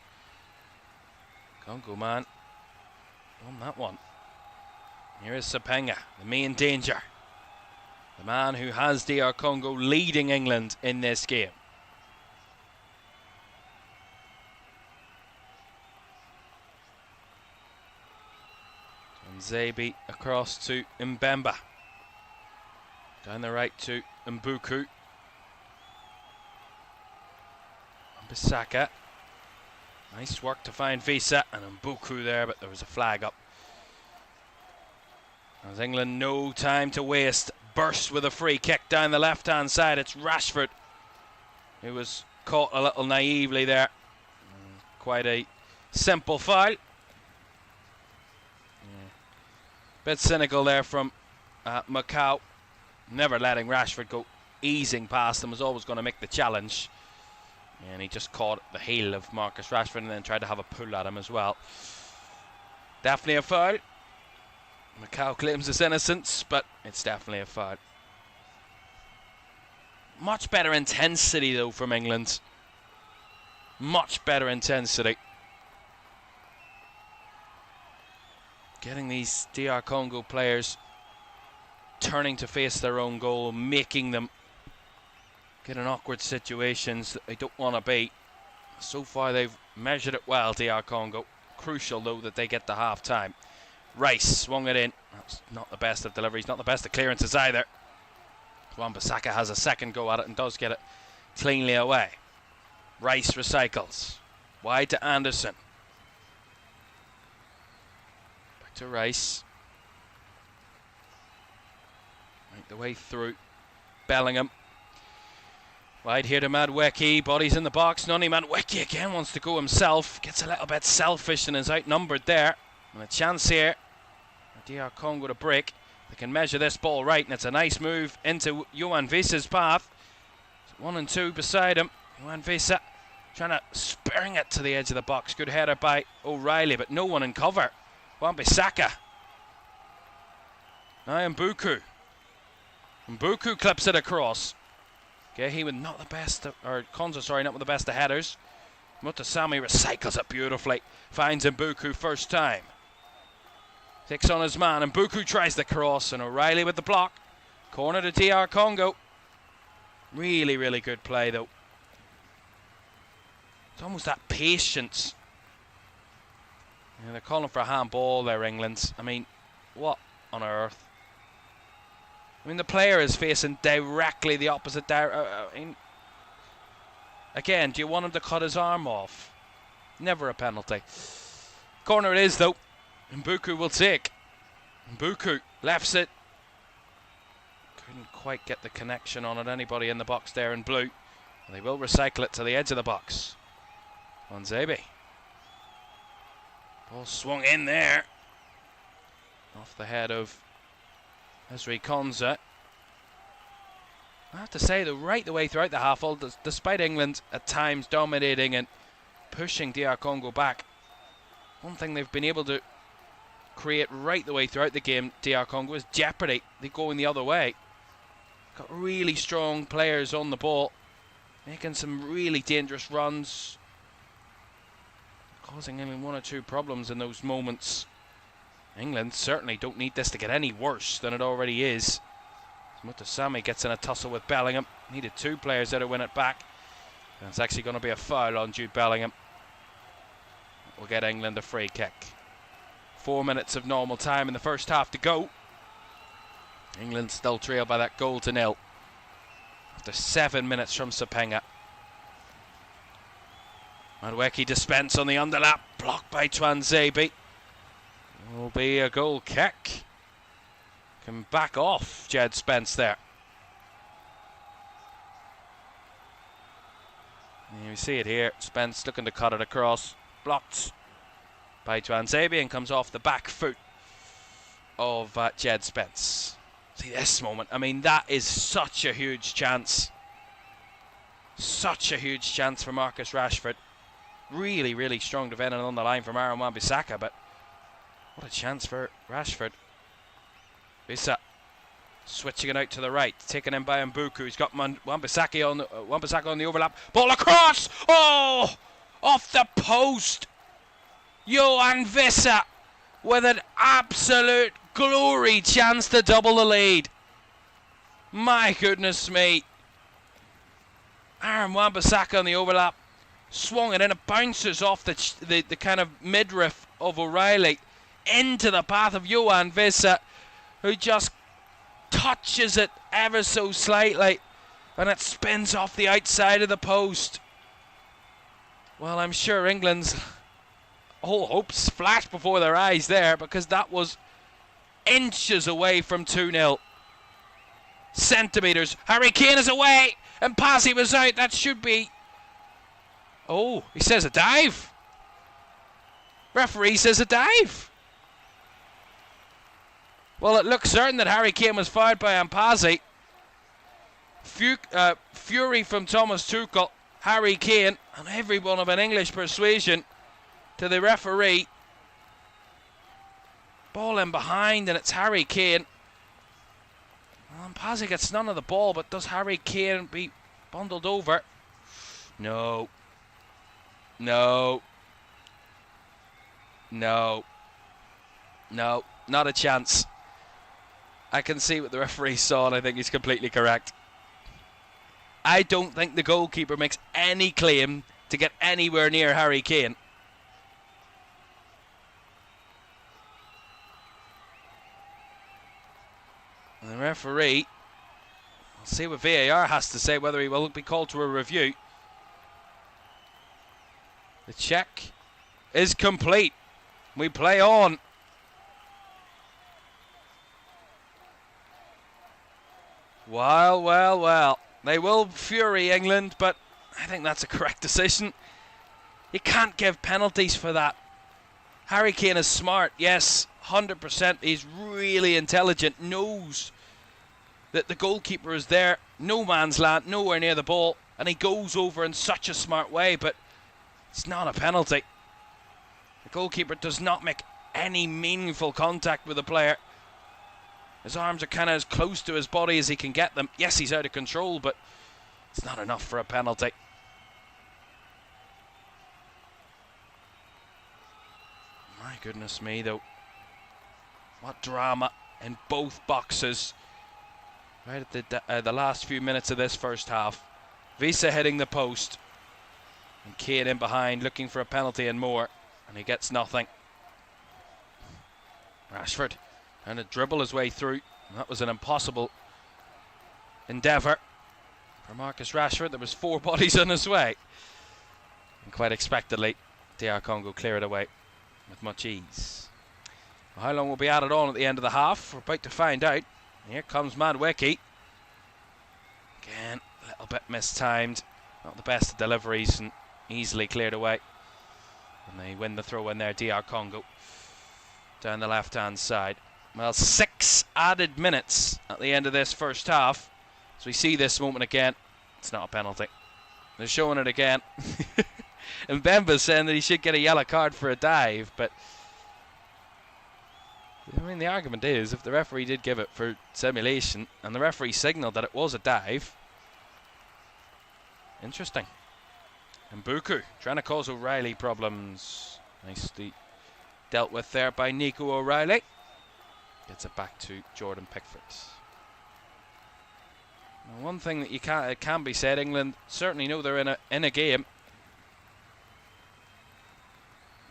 Congo man won that one. Here is Sapenga, the main danger. The man who has DR Congo leading England in this game. Zabi across to Mbemba. Down the right to Mbuku. Wan-Bissaka. Nice work to find Visa and Mbuku there, but there was a flag up. As England, no time to waste. Burst with a free kick down the left-hand side. It's Rashford who was caught a little naively there. Quite a simple foul. Bit cynical there from Macau. Never letting Rashford go easing past him. Was always going to make the challenge. And he just caught the heel of Marcus Rashford and then tried to have a pull at him as well. Definitely a foul. Macau claims his innocence, but it's definitely a foul. Much better intensity though from England. Much better intensity. Getting these DR Congo players turning to face their own goal, making them get in awkward situations that they don't want to be. So far they've measured it well, DR Congo. Crucial though that they get the half time. Rice swung it in. That's not the best of deliveries, not the best of clearances either. Wan-Bissaka has a second go at it and does get it cleanly away. Rice recycles. Wide to Anderson. Back to Rice. Make the way through. Bellingham. Wide here to Madwicki. Bodies in the box. Noni Madwicki again wants to go himself. Gets a little bit selfish and is outnumbered there. And a chance here. DR Congo to break. They can measure this ball right, and it's a nice move into Yohan Visa's path. 1 and 2 beside him. Yohan Visa trying to spring it to the edge of the box. Good header by O'Reilly, but no one in cover. Wan-Bissaka. Now Mbuku. Mbuku clips it across. Gehi with not the best, or Konza, sorry, not with the best of headers. Mutasami recycles it beautifully. Finds Mbuku first time. Takes on his man, and Mbuku tries the cross, and O'Reilly with the block. Corner to DR Congo. Really, really good play though. It's almost that patience. Yeah, they're calling for a handball there, England. I mean, what on earth? I mean, the player is facing directly the opposite direction. Again, do you want him to cut his arm off? Never a penalty. Corner it is though. Mbuku will take. Mbuku lefts it. Couldn't quite get the connection on it. Anybody in the box there in blue. They will recycle it to the edge of the box. Wanzebe. Ball swung in there. Off the head of Ezri Konza. I have to say, right the way throughout the half, despite England at times dominating and pushing DR Congo back, one thing they've been able to create right the way throughout the game, DR Congo, is jeopardy. They go in the other way. Got really strong players on the ball, making some really dangerous runs, causing England one or two problems in those moments. England certainly don't need this to get any worse than it already is. Mutasami gets in a tussle with Bellingham. Needed two players there to win it back. And it's actually going to be a foul on Jude Bellingham. We'll get England a free kick. 4 minutes of normal time in the first half to go. England still trail by that goal to nil. After 7 minutes from Sapenga. Madweki dispense on the underlap. Blocked by Twanzebe. Will be a goal kick. Can back off Jed Spence there. And you see it here. Spence looking to cut it across. Blocked by Twanzebe and comes off the back foot of Jed Spence. See this moment. I mean, that is such a huge chance. Such a huge chance for Marcus Rashford. Really, really strong defending on the line from Aaron Wan-Bissaka, but what a chance for Rashford. Visa switching it out to the right, taken in by Mbuku. He's got Wan-Bissaka on the overlap. Ball across! Oh! Off the post! Johan Visa with an absolute glory chance to double the lead. My goodness me. Aaron Wan-Bissaka on the overlap. Swung it in, it bounces off the kind of midriff of O'Reilly into the path of Johan Visa, who just touches it ever so slightly and it spins off the outside of the post. Well, I'm sure England's whole hopes flashed before their eyes there, because that was inches away from 2-0. Centimetres. Harry Kane is away and Pazzi was out. That should be... Oh, he says a dive. Referee says a dive. Well, it looks certain that Harry Kane was fouled by Mpazzi. Fury from Thomas Tuchel, Harry Kane, and everyone of an English persuasion to the referee. Ball in behind, and it's Harry Kane. Well, Mpazzi gets none of the ball, but does Harry Kane be bundled over? No. No. No. No, not a chance. I can see what the referee saw, and I think he's completely correct. I don't think the goalkeeper makes any claim to get anywhere near Harry Kane. And the referee, we'll see what VAR has to say, whether he will be called to a review. The check is complete. We play on. Well, well, well. They will fury England, but I think that's a correct decision. You can't give penalties for that. Harry Kane is smart, yes, 100%. He's really intelligent, knows that the goalkeeper is there, no man's land, nowhere near the ball, and he goes over in such a smart way, but it's not a penalty. The goalkeeper does not make any meaningful contact with the player. His arms are kind of as close to his body as he can get them. Yes, he's out of control, but it's not enough for a penalty. My goodness me, though. What drama in both boxes. Right at the last few minutes of this first half. Visa hitting the post. And Kane in behind looking for a penalty and more. And he gets nothing. Rashford trying to dribble his way through. That was an impossible endeavour for Marcus Rashford. There was 4 bodies on his way. And quite expectedly, DR Congo clear it away with much ease. Well, how long will be added on at the end of the half? We're about to find out. Here comes Madweki. Again, a little bit mistimed. Not the best of deliveries and easily cleared away. And they win the throw in there, DR Congo. Down the left-hand side. Well, 6 added minutes at the end of this first half. As we see this moment again, it's not a penalty. They're showing it again. And Mbemba's saying that he should get a yellow card for a dive, but I mean, the argument is if the referee did give it for simulation and the referee signalled that it was a dive, interesting. And Buku trying to cause O'Reilly problems. Nicely dealt with there by Nico O'Reilly. Gets it back to Jordan Pickford. Now, one thing that it can be said, England certainly know they're in a game.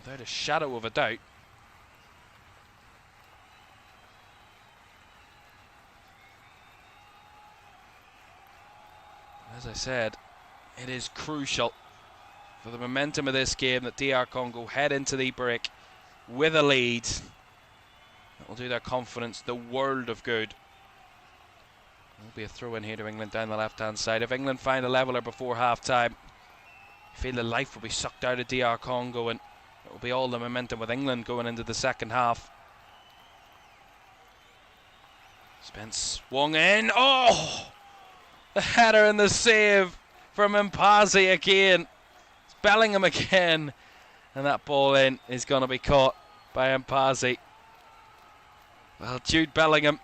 Without a shadow of a doubt. As I said, it is crucial for the momentum of this game that DR Congo head into the break with a lead. That will do their confidence the world of good. There'll be a throw in here to England down the left-hand side. If England find a leveller before half-time, I feel the life will be sucked out of DR Congo, and it will be all the momentum with England going into the second half. Spence swung in. Oh! The header and the save from Mpazi again. It's Bellingham again. And that ball in is going to be caught by Mpazi. Well, Jude Bellingham,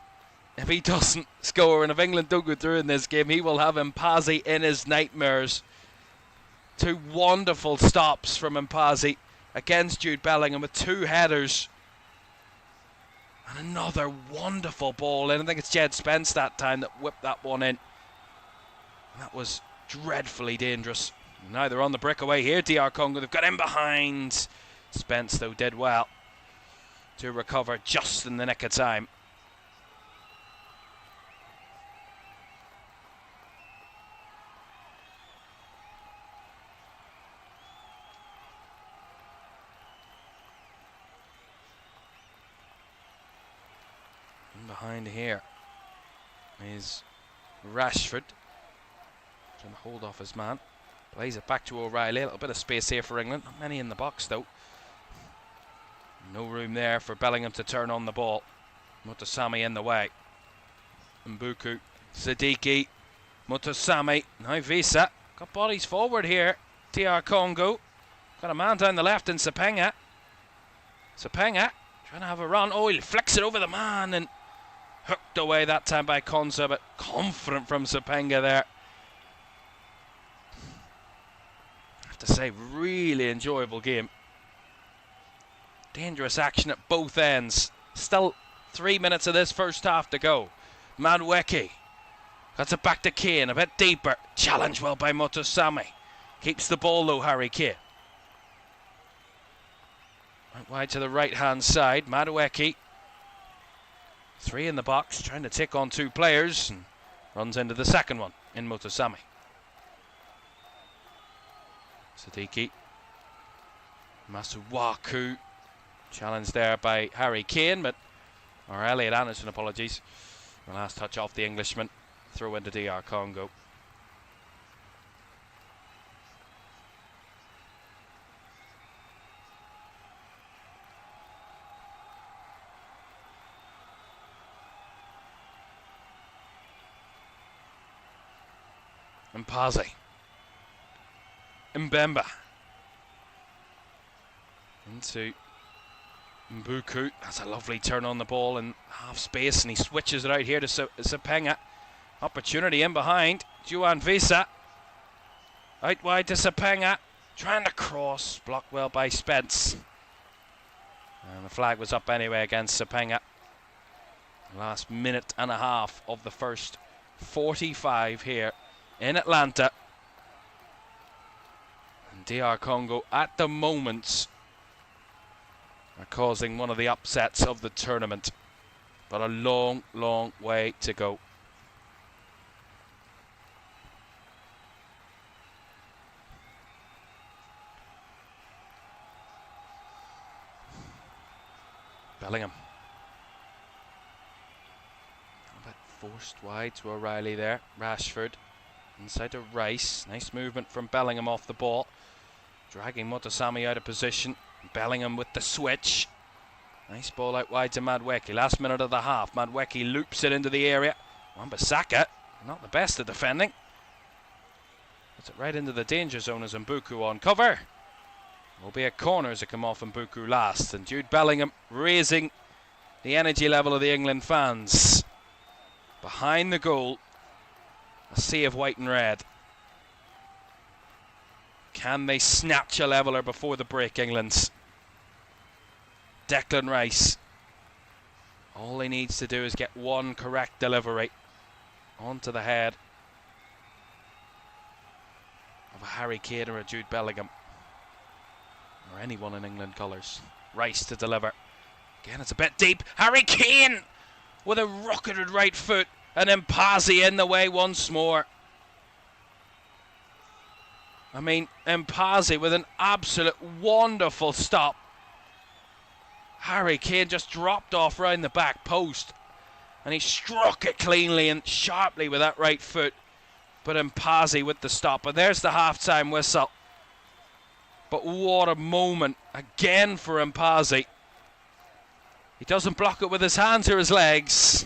if he doesn't score and if England don't go through in this game, he will have Mpazi in his nightmares. 2 wonderful stops from Mpazi against Jude Bellingham with 2 headers. And another wonderful ball in. I think it's Jed Spence that time that whipped that one in. That was dreadfully dangerous. Now they're on the breakaway here, DR Congo. They've got in behind. Spence, though, did well to recover just in the nick of time. In behind here is Rashford. Trying to hold off his man. Plays it back to O'Reilly. A little bit of space here for England. Not many in the box, though. No room there for Bellingham to turn on the ball. Mutasami in the way. Mbuku, Siddiqui, Mutasami. Now Visa. Got bodies forward here. DR Congo. Got a man down the left in Sapenga. Sapenga trying to have a run. Oh, he flicks it over the man and hooked away that time by Konsa, but confident from Sapenga there. To say, really enjoyable game. Dangerous action at both ends. Still 3 minutes of this first half to go. Madueke cuts it back to Kane, a bit deeper. Challenge well by Mutasami. Keeps the ball though, Harry Kane. Right wide to the right hand side. Madueke. 3 in the box, trying to take on 2 players, and runs into the second one in Mutasami. Siddiqui, Masuaku, challenged there by Harry Kane, or Elliot Anderson, apologies. The last touch off the Englishman, throw into DR Congo. Mpazi. Mbemba into Mbuku. That's a lovely turn on the ball in half space, and he switches it out here to Sapenga. Opportunity in behind. Juan Visa out wide to Sapenga, trying to cross, blocked well by Spence, and the flag was up anyway against Sapenga. Last minute and a half of the first 45 here in Atlanta. DR Congo at the moment are causing one of the upsets of the tournament, but a long, long way to go. Bellingham. A bit forced wide to O'Reilly there. Rashford. Inside to Rice. Nice movement from Bellingham off the ball. Dragging Motasami out of position. Bellingham with the switch. Nice ball out wide to Madweki. Last minute of the half. Madweki loops it into the area. Wan-Bissaka, not the best at defending. Puts it right into the danger zone as Mbuku on cover. Will be a corner as it come off Mbuku last. And Jude Bellingham raising the energy level of the England fans. Behind the goal, a sea of white and red. Can they snatch a leveller before the break, England? Declan Rice. All he needs to do is get one correct delivery onto the head of a Harry Kane or a Jude Bellingham. Or anyone in England colours. Rice to deliver. Again, it's a bit deep. Harry Kane with a rocketed right foot. And then Mpazi in the way once more. I mean, Mpazi with an absolute wonderful stop. Harry Kane just dropped off round the back post. And he struck it cleanly and sharply with that right foot. But Mpazi with the stop. And there's the half-time whistle. But what a moment again for Mpazi. He doesn't block it with his hands or his legs.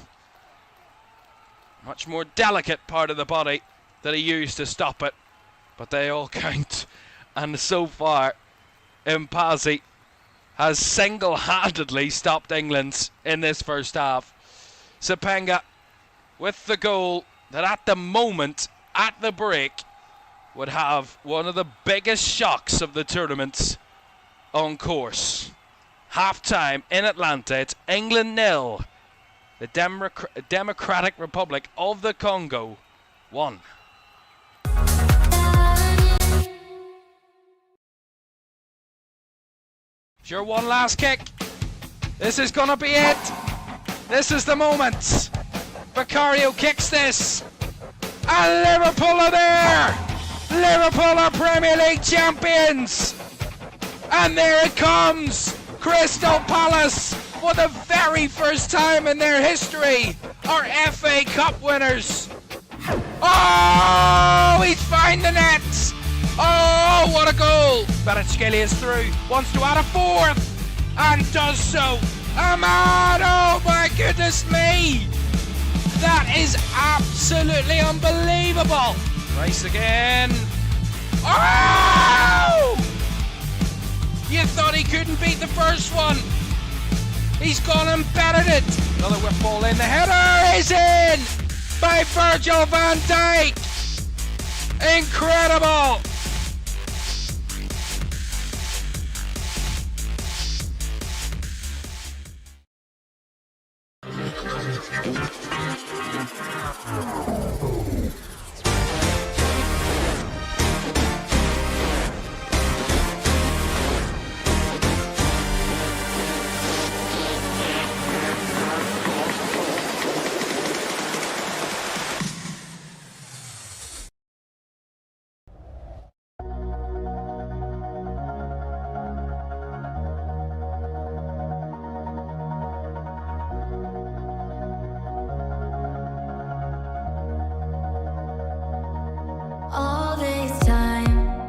Much more delicate part of the body that he used to stop it. But they all count. And so far, Mpazi has single-handedly stopped England in this first half. Sepenga with the goal that at the moment, at the break, would have one of the biggest shocks of the tournament on course. Half-time in Atlanta, it's England 0. The Democratic Republic of the Congo 1. Sure, one last kick. This is gonna be it. This is the moment. Vicario kicks this. And Liverpool are there. Liverpool are Premier League champions. And there it comes. Crystal Palace, for the very first time in their history, are FA Cup winners. Oh, he's found the net. Oh, what a goal. Kvaratskhelia is through, wants to add a fourth, and does so. Ahmad, oh my goodness me. That is absolutely unbelievable. Rice again. Oh! You thought he couldn't beat the first one. He's gone and battered it. Another whip ball in. The header is in by Virgil van Dijk. Incredible. All this time,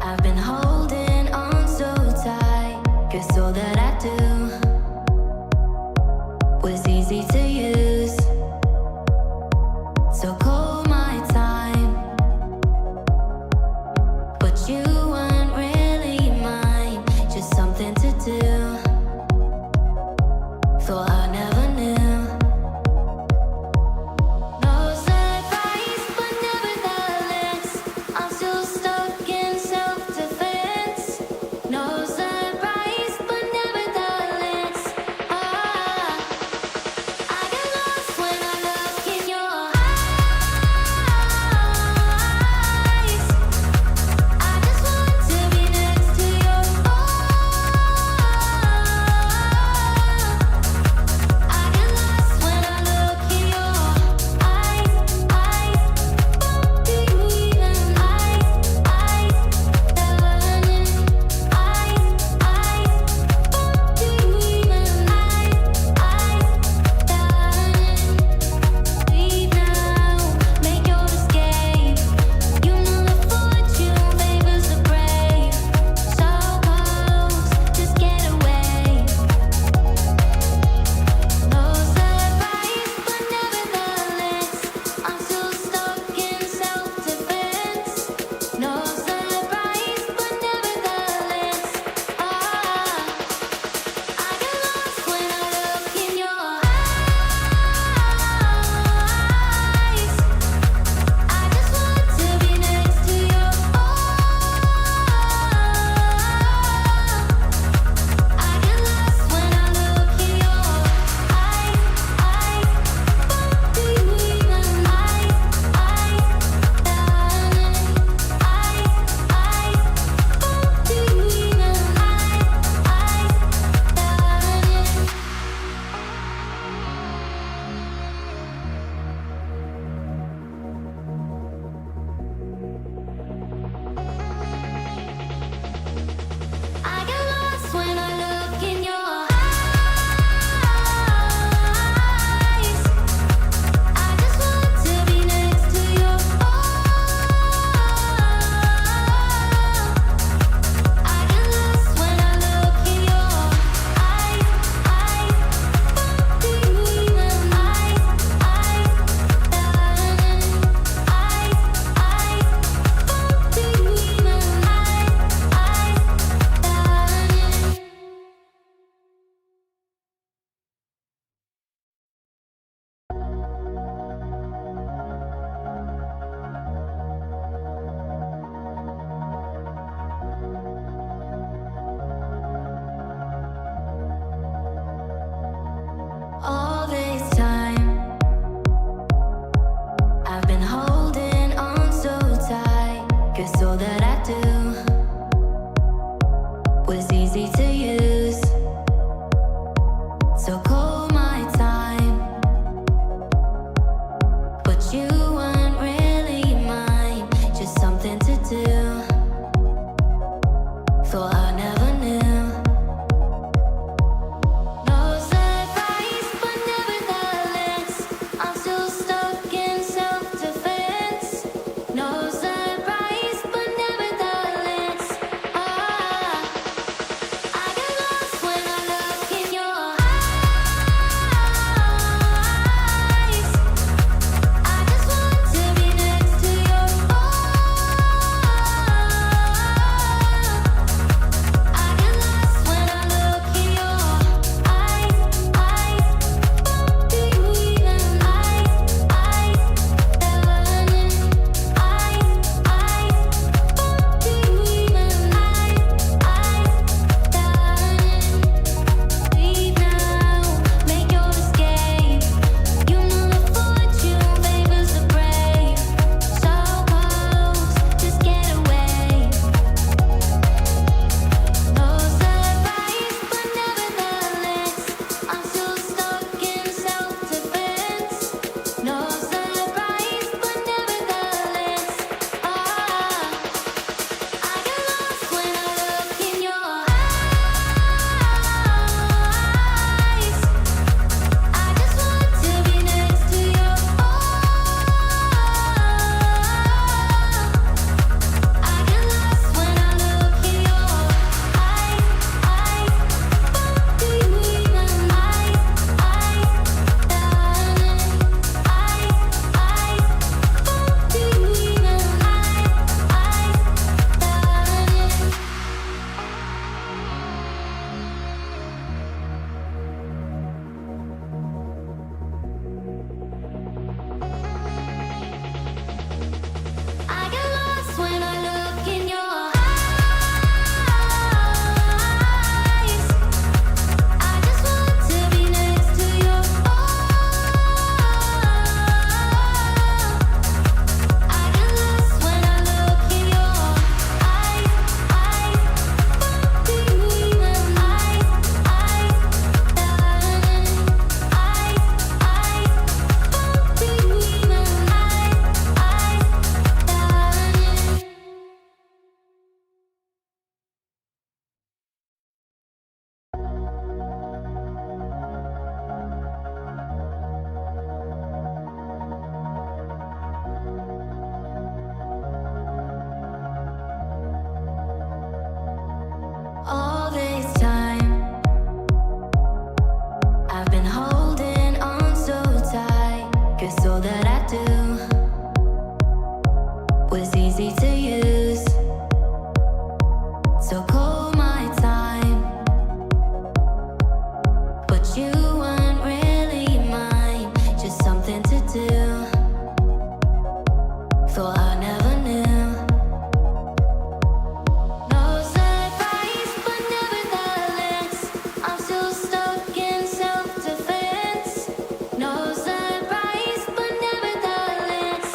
I've been holding on so tight, 'cause all that I do was easy to use. So call my time, but you weren't really mine, just something to do. Thought I never knew. No surprise, but nevertheless, I'm still stuck in self-defense. No surprise, but nevertheless. easy to use. So call my time, but you weren't really mine, just something to do. Thought I never knew. No surprise, but nevertheless, I'm still stuck in self-defense. No surprise, but nevertheless, I get lost when I look in your eyes. I just want to be next to your I get lost when I look in your eyes. Do you even eyes? Learning do you even learning? Leave now, make your escape. You know the fortune favors the brave. So close, just get away. No surprise, but nevertheless, I'm still stuck in self-defense. No surprise, but nevertheless, I get lost when I look in your eyes. I just want to be next to your I get lost when I look in your do you even do you even I get lost when I look in your eyes. I just want to be next to your I get lost when I look in your do you even do you even all this time I've been holding on so tight, 'cause all that I do was easy to use. So call my time, but you weren't really mine, just something to do. Thought I never knew. No surprise, but nevertheless, I'm still stuck in self-defense. No surprise, but nevertheless,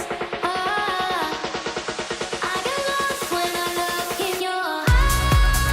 I get lost when I look in your eyes.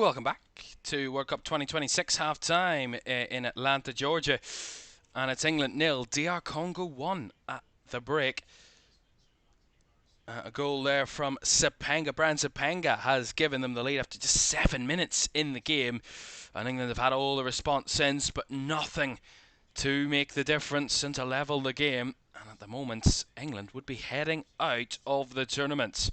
Welcome back to World Cup 2026 half-time in Atlanta, Georgia. And it's England 0, DR Congo 1 at the break. A goal there from Sapanga. Brian Sapanga has given them the lead after just 7 minutes in the game. And England have had all the response since, but nothing to make the difference and to level the game. And at the moment, England would be heading out of the tournament.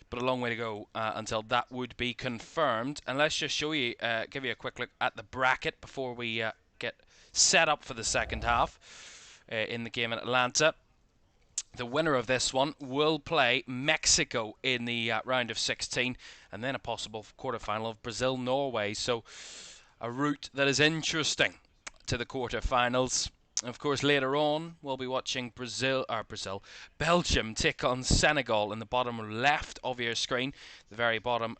But a long way to go until that would be confirmed. And let's just show you, give you a quick look at the bracket before we get set up for the second half in the game in Atlanta. The winner of this one will play Mexico in the round of 16, and then a possible quarterfinal of Brazil-Norway. So a route that is interesting to the quarterfinals. Of course, later on, we'll be watching Belgium take on Senegal in the bottom left of your screen, the very bottom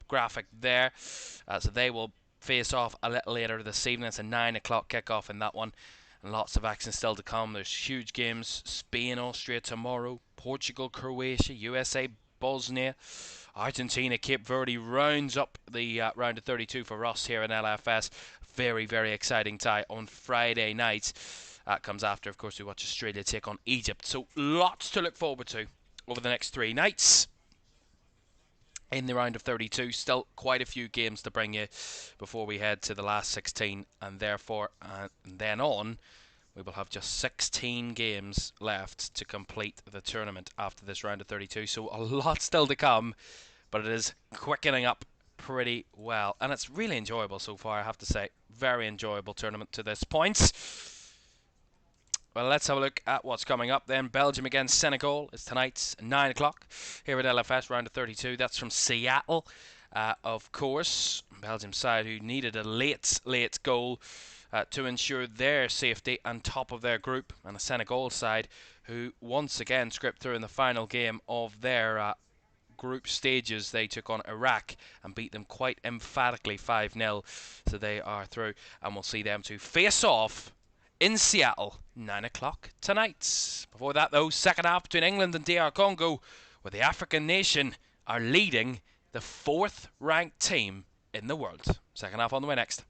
graphic there. So they will face off a little later this evening. It's a 9 o'clock kickoff in that one. And lots of action still to come. There's huge games. Spain, Austria tomorrow. Portugal, Croatia, USA, Bosnia. Argentina, Cape Verde rounds up the round of 32 for us here in LFS. Very, very exciting tie on Friday night. That comes after, of course, we watch Australia take on Egypt. So lots to look forward to over the next 3 nights in the round of 32. Still quite a few games to bring you before we head to the last 16. And therefore, and then on, we will have just 16 games left to complete the tournament after this round of 32. So a lot still to come, but it is quickening up pretty well. And it's really enjoyable so far, I have to say. Very enjoyable tournament to this point. Well, let's have a look at what's coming up then. Belgium against Senegal is tonight, 9 o'clock, here at LFS, round of 32. That's from Seattle, of course. Belgium side who needed a late goal to ensure their safety and top of their group. And a Senegal side who once again scraped through in the final game of their group stages. They took on Iraq and beat them quite emphatically 5-0. So they are through, and we'll see them to face off in Seattle, 9 o'clock tonight. Before that, though, second half between England and DR Congo, where the African nation are leading the 4th ranked team in the world. Second half on the way next.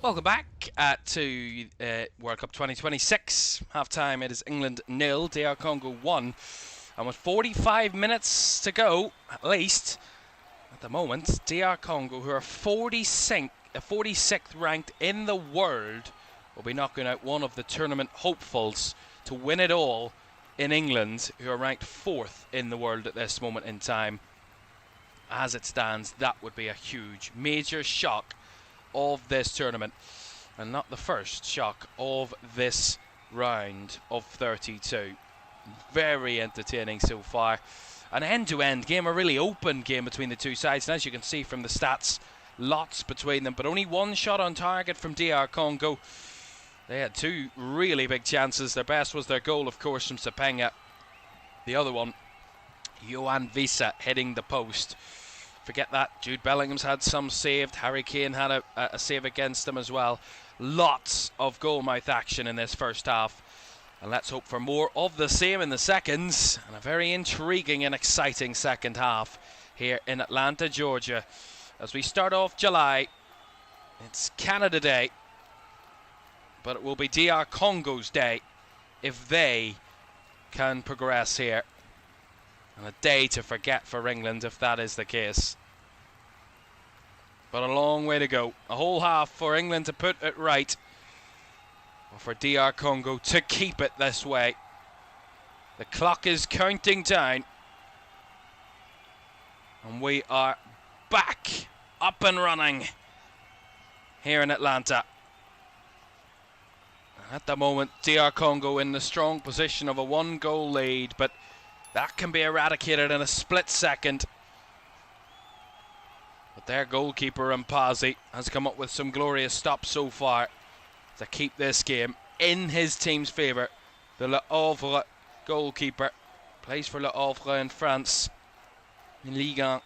Welcome back to World Cup 2026. Half-time, it is England 0, DR Congo 1. And with 45 minutes to go, at least, at the moment, DR Congo, who are 46th ranked in the world, will be knocking out one of the tournament hopefuls to win it all in England, who are ranked 4th in the world at this moment in time. As it stands, that would be a huge, major shock of this tournament, and not the first shock of this round of 32. Very entertaining so far. An end-to-end game, a really open game between the two sides, and as you can see from the stats, lots between them, but only one shot on target from DR Congo. They had 2 really big chances. Their best was their goal, of course, from Sapanga. The other one, Yohan Wissa hitting the post. Forget that, Jude Bellingham's had some saved. Harry Kane had a save against them as well. Lots of goal-mouth action in this first half. And let's hope for more of the same in the seconds. And a very intriguing and exciting second half here in Atlanta, Georgia. As we start off July, it's Canada Day. But it will be DR Congo's day if they can progress here. And a day to forget for England if that is the case. But a long way to go. A whole half for England to put it right. Or for DR Congo to keep it this way. The clock is counting down. And we are back, up and running. here in Atlanta. At the moment, DR Congo in the strong position of a 1-goal lead, but that can be eradicated in a split second. But their goalkeeper, Mpazi, has come up with some glorious stops so far to keep this game in his team's favour. The Le Havre goalkeeper plays for Le Havre in France, in Ligue 1.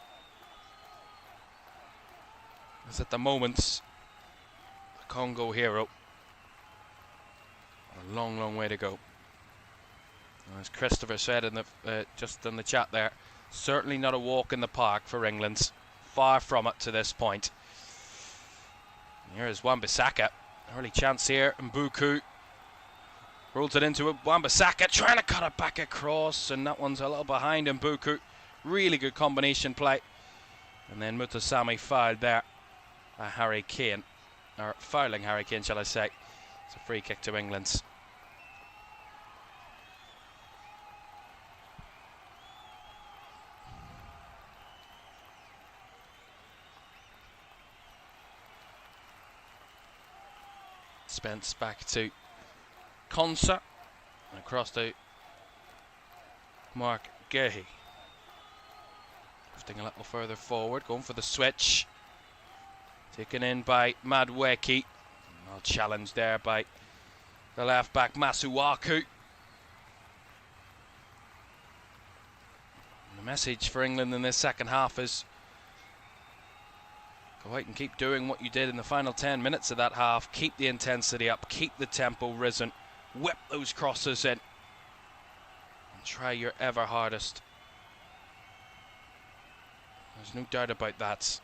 Is at the moment the Congo hero. A long, long way to go. As Christopher said in the just in the chat there, certainly not a walk in the park for England. Far from it to this point. Here is Wan-Bissaka. Early chance here. Mbuku rolls it into it. Wan-Bissaka trying to cut it back across, and that one's a little behind Mbuku. Really good combination play. And then Mutasami fouled there by Harry Kane. Or fouling Harry Kane, shall I say. It's a free kick to England. Spence back to Konsa. And across to Mark Gehi. Drifting a little further forward, going for the switch. Taken in by Madweki. Well challenged there by the left back Masuaku. And the message for England in this second half is go out and keep doing what you did in the final 10 minutes of that half. Keep the intensity up, keep the tempo risen, whip those crosses in, and try your ever hardest. There's no doubt about that.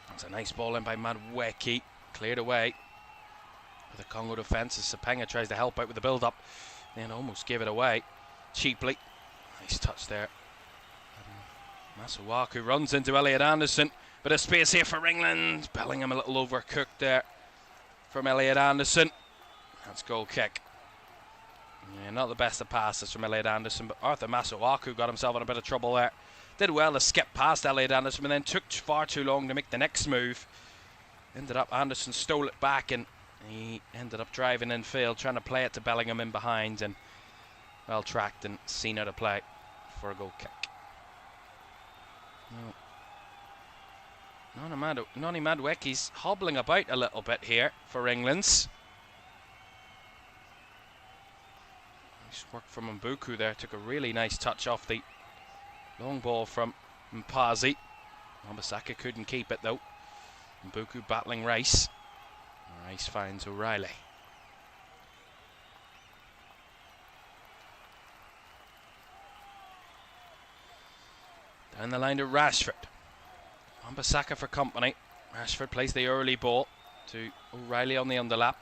That's a nice ball in by Madweki, cleared away for the Congo defence as Sapenga tries to help out with the build-up, then almost gave it away cheaply. Nice touch there. Masuaku runs into Elliot Anderson. Bit of space here for England. Bellingham a little overcooked there from Elliot Anderson. That's goal kick. Yeah, not the best of passes from Elliot Anderson, but Arthur Masuaku got himself in a bit of trouble there. Did well to skip past Elliot Anderson, but then took far too long to make the next move. Ended up, Anderson stole it back, and he ended up driving in field, trying to play it to Bellingham in behind, and well tracked and seen how to play for a goal kick. Noni Madweki's hobbling about a little bit here for England. Nice work from Mbuku there. Took a really nice touch off the long ball from Mpazi. Wan-Bissaka couldn't keep it though. Mbuku battling Rice. Rice finds O'Reilly. Down the line to Rashford. Wan-Bissaka for company. Rashford plays the early ball to O'Reilly on the underlap.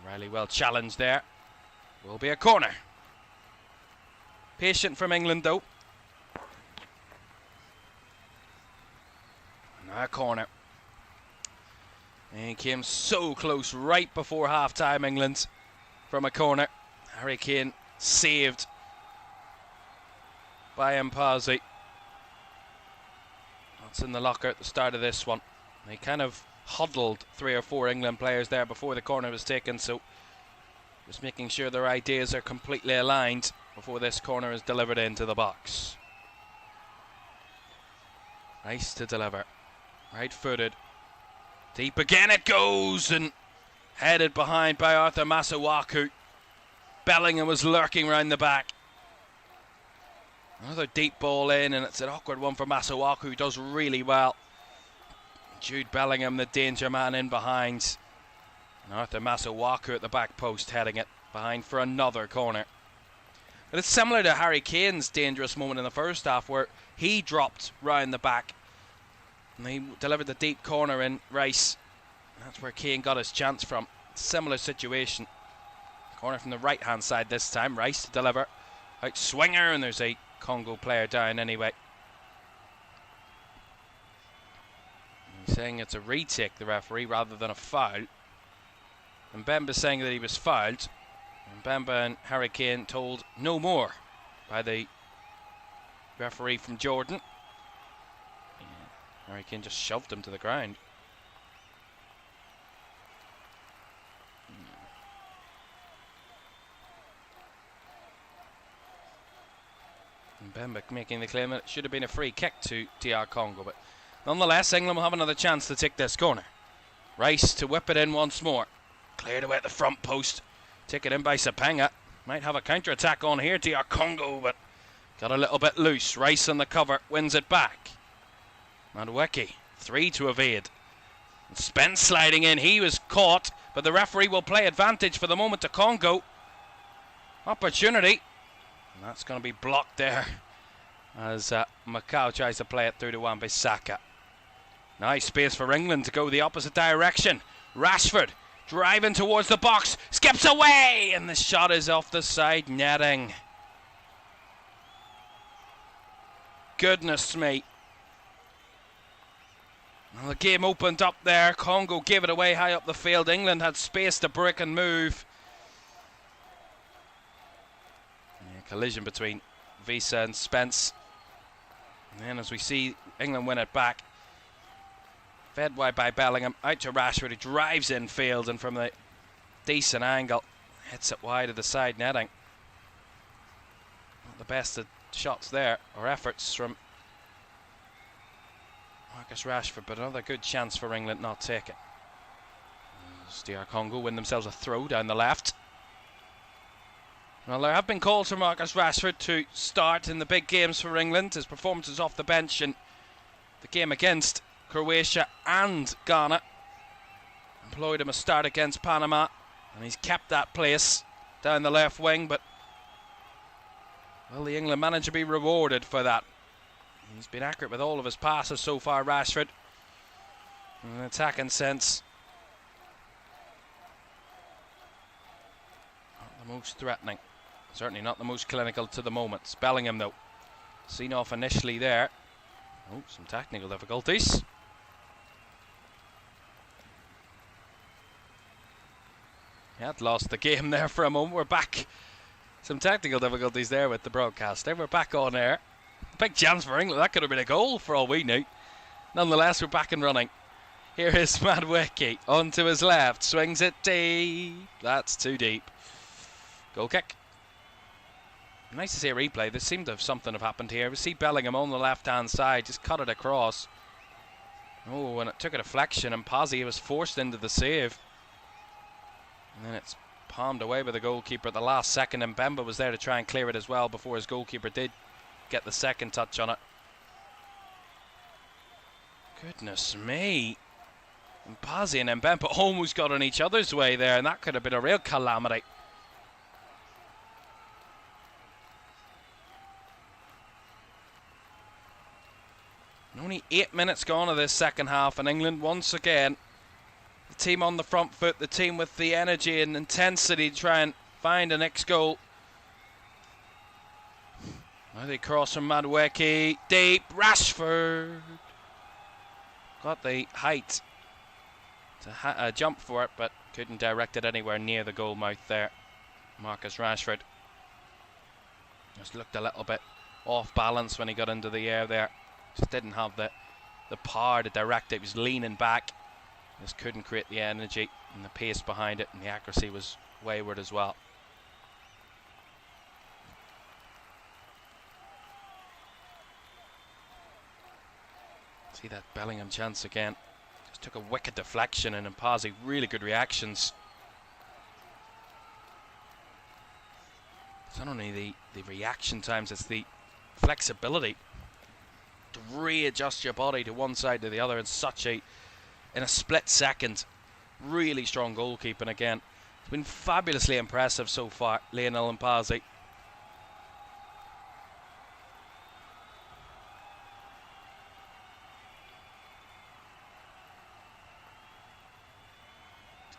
O'Reilly well challenged there. Will be a corner. Patient from England though. Now a corner. And he came so close right before half-time, England, from a corner. Harry Kane saved by Mpazi. That's in the locker at the start of this one. They kind of huddled 3 or 4 England players there before the corner was taken, so just making sure their ideas are completely aligned before this corner is delivered into the box. Nice to deliver. Right-footed. Deep again it goes, and headed behind by Arthur Masuaku. Bellingham was lurking round the back. Another deep ball in, and it's an awkward one for Masuaku, who does really well. Jude Bellingham, the danger man, in behind. And Arthur Masuaku at the back post, heading it behind for another corner. But it's similar to Harry Kane's dangerous moment in the first half, where he dropped round the back. And he delivered the deep corner in Rice. That's where Kane got his chance from. Similar situation. Corner from the right-hand side this time. Rice to deliver. Out swinger, and there's a Congo player down anyway. He's saying it's a retake, the referee, rather than a foul. And Mbemba saying that he was fouled. And Mbemba and Harry Kane told no more by the referee from Jordan. Harry Kane just shoved him to the ground. Mbemba making the claim that it should have been a free kick to DR Congo, but nonetheless, England will have another chance to take this corner. Rice to whip it in once more. Cleared away at the front post. Taken in by Sapanga. Might have a counter-attack on here, DR Congo, but got a little bit loose. Rice on the cover, wins it back. Madueke, 3 to evade. And Spence sliding in, he was caught, but the referee will play advantage for the moment to Congo. Opportunity. And that's going to be blocked there as Macau tries to play it through to Wan-Bissaka. Nice space for England to go the opposite direction. Rashford driving towards the box, skips away, and the shot is off the side netting. Goodness me. Well, the game opened up there. Congo gave it away high up the field. England had space to break and move. Yeah, collision between Visa and Spence. And then as we see England win it back. Fed wide by Bellingham, out to Rashford, who drives in field and from the decent angle hits it wide of the side netting. Not the best of shots there, or efforts from Marcus Rashford, but another good chance for England not take it. As DR Congo win themselves a throw down the left. Well, there have been calls for Marcus Rashford to start in the big games for England. His performances off the bench in the game against Croatia and Ghana employed him a start against Panama, and he's kept that place down the left wing, but will the England manager be rewarded for that? He's been accurate with all of his passes so far, Rashford, in an attacking sense. Not the most threatening, certainly not the most clinical to the moment. It's Bellingham though, seen off initially there. Oh, some technical difficulties. He had lost the game there for a moment. We're back. Some technical difficulties there with the broadcaster. We're back on air. Big chance for England. That could have been a goal for all we knew. Nonetheless, we're back and running. Here is Madueke onto his left. Swings it deep. That's too deep. Goal kick. Nice to see a replay. There seemed to have something have happened here. We see Bellingham on the left-hand side. Just cut it across. Oh, and it took a deflection, and Pazzi was forced into the save. And then it's palmed away by the goalkeeper at the last second, and Mbemba was there to try and clear it as well before his goalkeeper did get the second touch on it. Goodness me. And Pazzi and Mbemba almost got on each other's way there, and that could have been a real calamity. And only 8 minutes gone of this second half, and England once again, the team on the front foot, the team with the energy and intensity to try and find a next goal. Now they cross from Madueke, deep, Rashford. Got the height to jump for it, but couldn't direct it anywhere near the goal mouth there. Marcus Rashford just looked a little bit off balance when he got into the air there. Just didn't have the power to direct it. He was leaning back. Just couldn't create the energy and the pace behind it, and the accuracy was wayward as well. See that Bellingham chance again. Just took a wicked deflection, and Mpazzi really good reactions. It's not only the reaction times, it's the flexibility to readjust your body to one side to the other in a split second. Really strong goalkeeping again. It's been fabulously impressive so far, Lionel Mpazzi.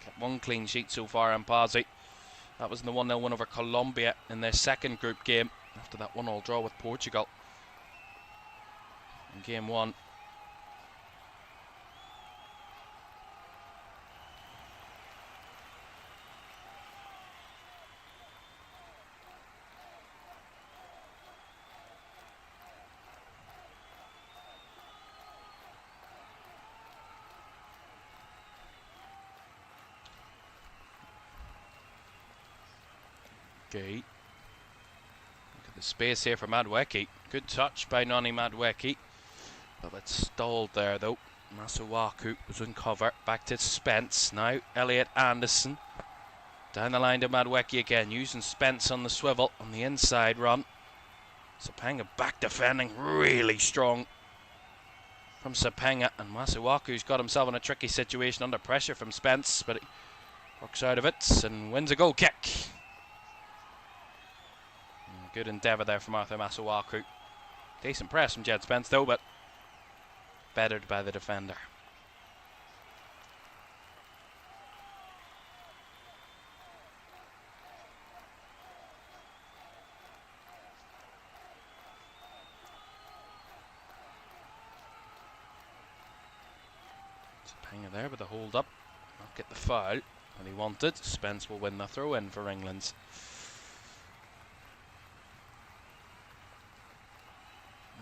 Kept one clean sheet so far, Mpazzi. That was in the 1-0 win over Colombia in their second group game after that 1-1 draw with Portugal in game 1. Look The space here for Madweki. Good touch by Noni Madweki. A bit stalled there though. Masuaku was in cover. Back to Spence. Now Elliot Anderson. Down the line to Madweki again. Using Spence on the swivel on the inside run. Sapanga back defending. Really strong from Sapanga. And Masuaku's got himself in a tricky situation under pressure from Spence. But he works out of it and wins a goal kick. Good endeavour there from Arthur Masuaku. Decent press from Jed Spence though, but bettered by the defender. Sapanga there with the hold up. Not get the foul that he wanted. Spence will win the throw in for England.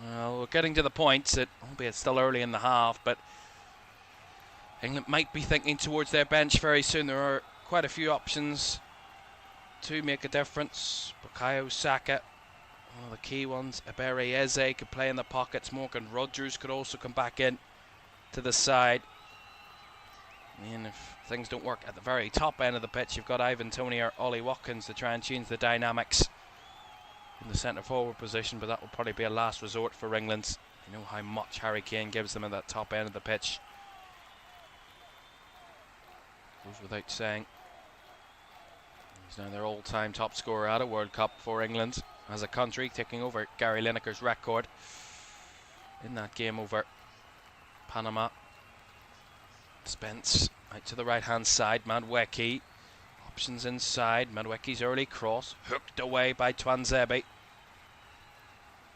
Well, we're getting to the point that, albeit still early in the half, but England might be thinking towards their bench very soon. There are quite a few options to make a difference. Bukayo Saka, one of the key ones. Ebere Eze could play in the pockets. Morgan Rogers could also come back in to the side. And if things don't work at the very top end of the pitch, you've got Ivan Toney or Ollie Watkins to try and change the dynamics in the centre forward position, but that will probably be a last resort for England. You know how much Harry Kane gives them at that top end of the pitch. Goes without saying. He's now their all-time top scorer at a World Cup for England as a country, taking over Gary Lineker's record in that game over Panama. Spence out to the right-hand side. Madweki. Options inside. Madweki's early cross. Hooked away by Twanzebe.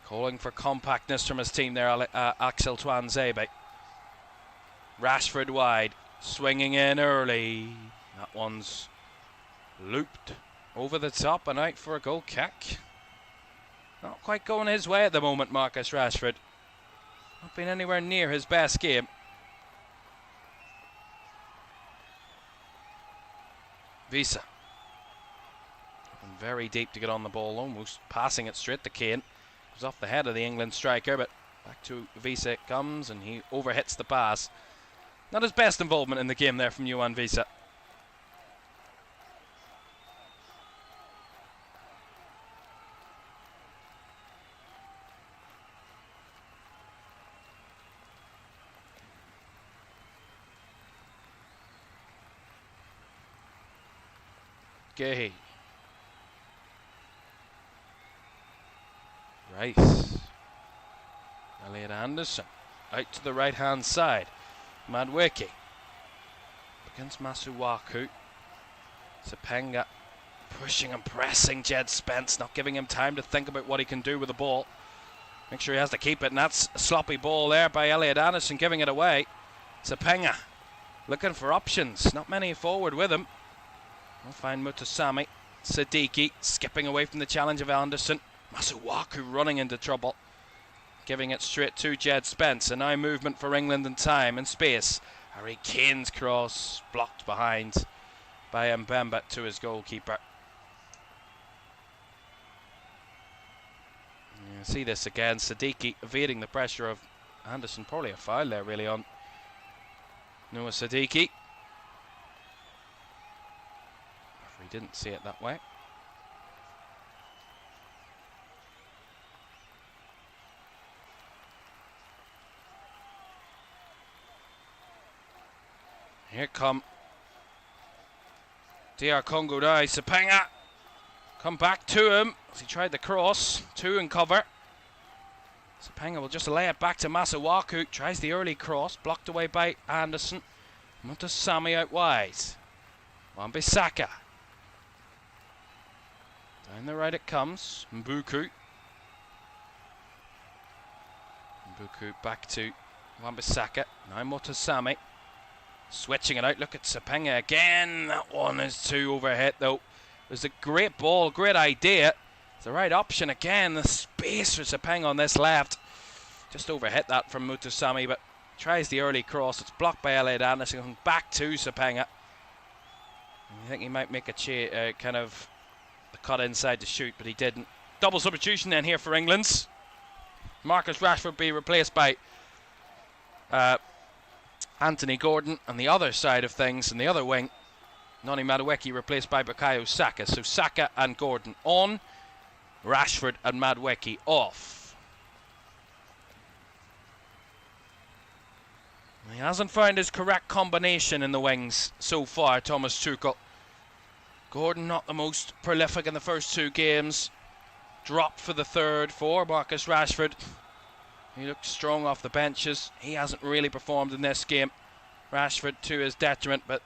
Calling for compactness from his team there, Axel Twanzebe. Rashford wide. Swinging in early. That one's looped over the top and out for a goal kick. Not quite going his way at the moment, Marcus Rashford. Not been anywhere near his best game. Visa. Very deep to get on the ball, almost passing it straight to Kane. It was off the head of the England striker, but back to Visa it comes and he overhits the pass. Not his best involvement in the game there from Yohan Visa. Gay. Rice. Elliot Anderson. Out to the right hand side. Madweki. Against Masuaku. Sapanga pushing and pressing Jed Spence. Not giving him time to think about what he can do with the ball. Make sure he has to keep it. And that's a sloppy ball there by Elliot Anderson, giving it away. Sapanga looking for options. Not many forward with him. We'll find Mutasami. Siddiqui skipping away from the challenge of Anderson. Masuaku running into trouble. Giving it straight to Jed Spence. And now movement for England in time and space. Harry Kane's cross blocked behind by Mbemba to his goalkeeper. You see this again. Siddiqui evading the pressure of Anderson. Probably a foul there really on Noah Siddiqui. He didn't see it that way. Here come DR Congo now. Sapanga come back to him as he tried the cross. Two in cover. Sapanga will just lay it back to Masuaku. Tries the early cross. Blocked away by Anderson. Mutasami out wide. Wan-Bissaka. Down the right it comes. Mbuku. Mbuku back to Wan-Bissaka. Now Mutasami. Switching it out. Look at Sapanga again. That one is too overhit though. It was a great ball, great idea. It's the right option again. The space for Sapanga on this left. Just overhit that from Mutasami, but tries the early cross. It's blocked by Elliot Anderson. Back to Sapanga. I think he might make a kind of the cut inside to shoot, but he didn't. Double substitution then here for England. Marcus Rashford be replaced by Anthony Gordon. On the other side of things, in the other wing, Noni Madueke replaced by Bukayo Saka. So Saka and Gordon on, Rashford and Madueke off. He hasn't found his correct combination in the wings so far, Thomas Tuchel. Gordon not the most prolific in the first two games. Dropped for the third for Marcus Rashford. He looked strong off the benches. He hasn't really performed in this game. Rashford to his detriment, but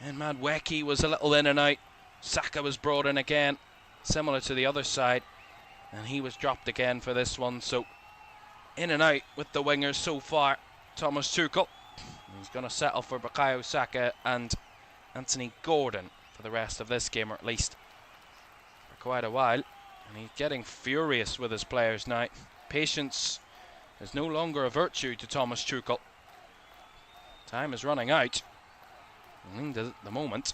and Madueke was a little in and out. Saka was brought in again, similar to the other side, and he was dropped again for this one. So in and out with the wingers so far, Thomas Tuchel. He's going to settle for Bukayo Saka and Anthony Gordon for the rest of this game, or at least for quite a while. And he's getting furious with his players now. Patience is no longer a virtue to Thomas Tuchel. Time is running out. And at the moment,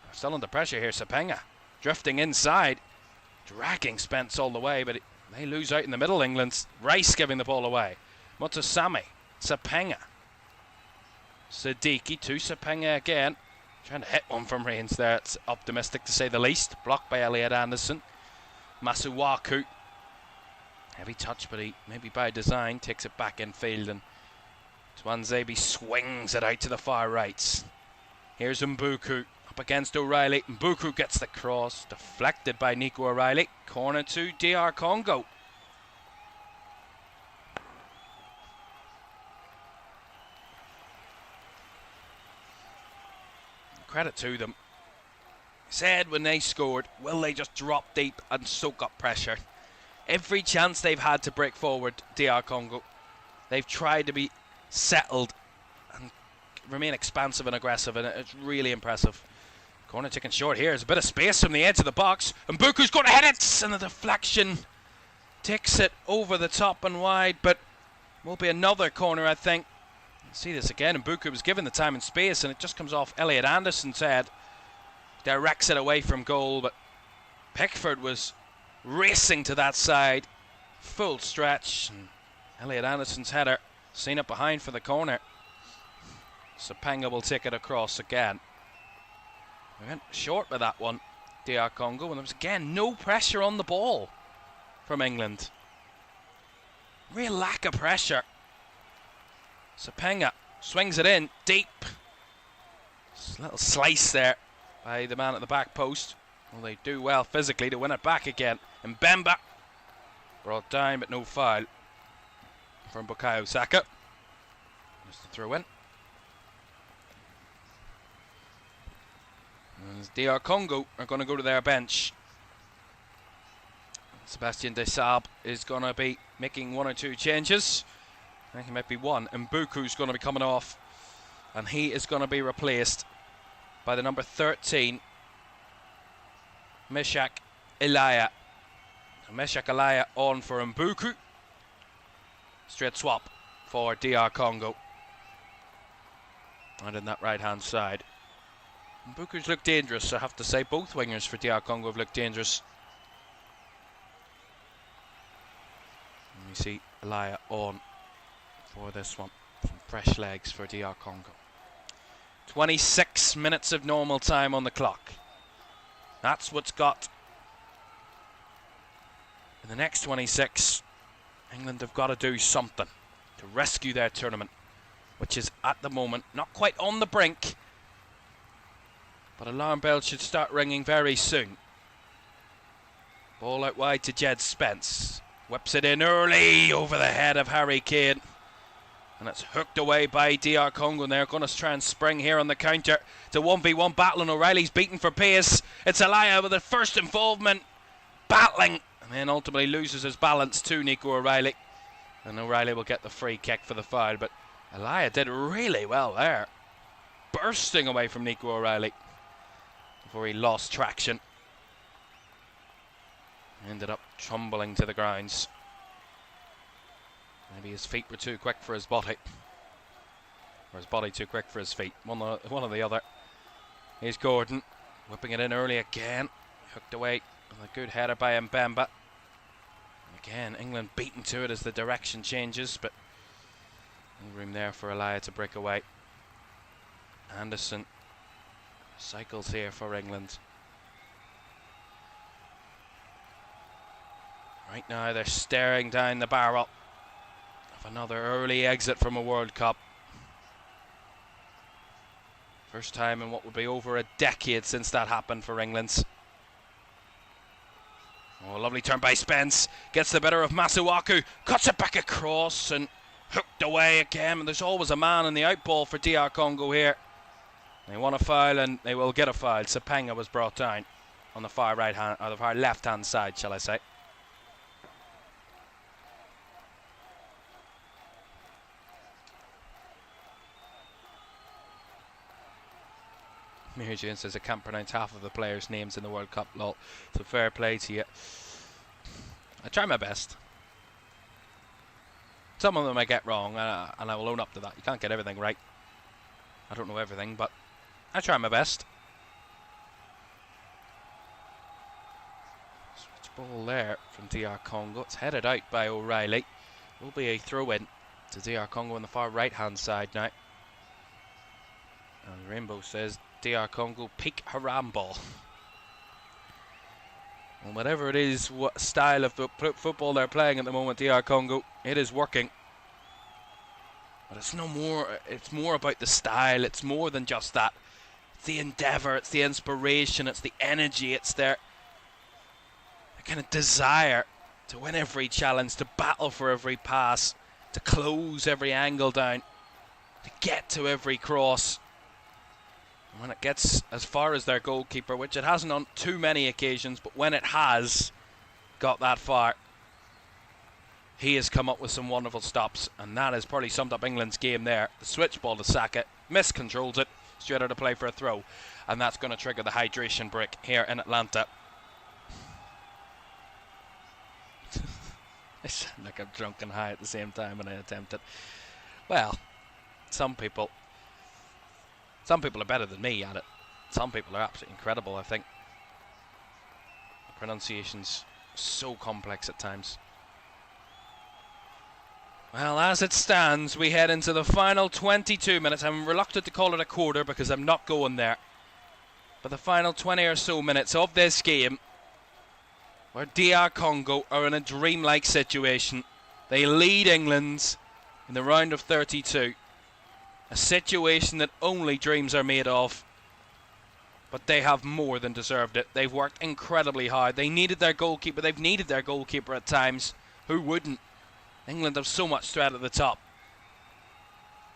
they're still under pressure here. Sapenga drifting inside, dragging Spence all the way, but they lose out in the middle. England. Rice giving the ball away. Motasami, Sapenga, Siddiqui to Sapenga again. Trying to hit one from range there. It's optimistic to say the least. Blocked by Elliot Anderson. Masuaku. Heavy touch, but he, maybe by design, takes it back in field, and Twanzebe swings it out to the far right. Here's Mbuku up against O'Reilly. Mbuku gets the cross, deflected by Nico O'Reilly. Corner to DR Congo. Credit to them. Said when they scored, will they just drop deep and soak up pressure? Every chance they've had to break forward, DR Congo, they've tried to be settled and remain expansive and aggressive, and it's really impressive. Corner taken short here. There's a bit of space from the edge of the box, and Mbuku's going to hit it, and the deflection takes it over the top and wide, but will be another corner, I think. See this again, and Mbuku was given the time and space, and it just comes off Elliot Anderson's head. Directs it away from goal, but Pickford was racing to that side, full stretch, and Elliot Anderson's header seen it behind for the corner. Sapenga will take it across again. We went short with that one, DR Congo, and there was again no pressure on the ball from England. Real lack of pressure. Sapenga swings it in deep. Little slice there by the man at the back post. Well, they do well physically to win it back again. And Mbemba brought down, but no foul from Bukayo Saka. Just a throw in. And DR Congo are going to go to their bench. Sebastian Desabre is going to be making one or two changes. I think it might be one. Mbuku's going to be coming off, and he is going to be replaced by the number 13, Meshak Elia. Meshak Elia on for Mbuku. Straight swap for DR Congo. And in that right hand side, Mbuku's looked dangerous, I have to say. Both wingers for DR Congo have looked dangerous. And you see Elia on for this one. Some fresh legs for DR Congo. 26 minutes of normal time on the clock. That's what's got. In the next 26, England have got to do something to rescue their tournament, which is at the moment not quite on the brink, but alarm bells should start ringing very soon. Ball out wide to Jed Spence. Whips it in early over the head of Harry Kane. And it's hooked away by DR Congo, and they're going to try and spring here on the counter. It's a 1v1 battle, and O'Reilly's beaten for pace. It's Elia with the first involvement, battling, and then ultimately loses his balance to Nico O'Reilly. And O'Reilly will get the free kick for the foul, but Elia did really well there, bursting away from Nico O'Reilly before he lost traction. Ended up tumbling to the grounds. Maybe his feet were too quick for his body. Or his body too quick for his feet. One or the other. Here's Gordon. Whipping it in early again. Hooked away And a good header by Mbemba. Again, England beaten to it as the direction changes, but no room there for Elia to break away. Anderson cycles here for England. Right now they're staring down the barrel of another early exit from a World Cup. First time in what would be over a decade since that happened for England. Oh, lovely turn by Spence. Gets the better of Masuaku. Cuts it back across and hooked away again. And there's always a man in the outball for DR Congo here. They want a foul and they will get a foul. Sapanga was brought down on the far right hand, or the far left hand side, shall I say. Mary Jane says I can't pronounce half of the players' names in the World Cup, lol. So fair play to you. I try my best. Some of them I get wrong, and I will own up to that. You can't get everything right. I don't know everything, but I try my best. Switch ball there from DR Congo. It's headed out by O'Reilly. Will be a throw-in to DR Congo on the far right-hand side now. And Rainbow says DR Congo peak haram ball. Well, whatever it is, what style of football they're playing at the moment, DR Congo, it is working. But it's no more. It's more about the style. It's more than just that. It's the endeavour. It's the inspiration. It's the energy. It's their kind of desire to win every challenge, to battle for every pass, to close every angle down, to get to every cross. And when it gets as far as their goalkeeper, which it hasn't on too many occasions, but when it has got that far, he has come up with some wonderful stops, and that has probably summed up England's game there. The switch ball to Saka, miscontrols it, straight out of play for a throw, and that's going to trigger the hydration break here in Atlanta. I sound like I'm drunk and high at the same time when I attempt it. Well, some people are better than me at it. Some people are absolutely incredible, I think. The pronunciation's so complex at times. Well, as it stands, we head into the final 22 minutes. I'm reluctant to call it a quarter because I'm not going there. But the final 20 or so minutes of this game, where DR Congo are in a dreamlike situation. They lead England in the round of 32. A situation that only dreams are made of. But they have more than deserved it. They've worked incredibly hard. They needed their goalkeeper. They've needed their goalkeeper at times. Who wouldn't? England have so much threat at the top.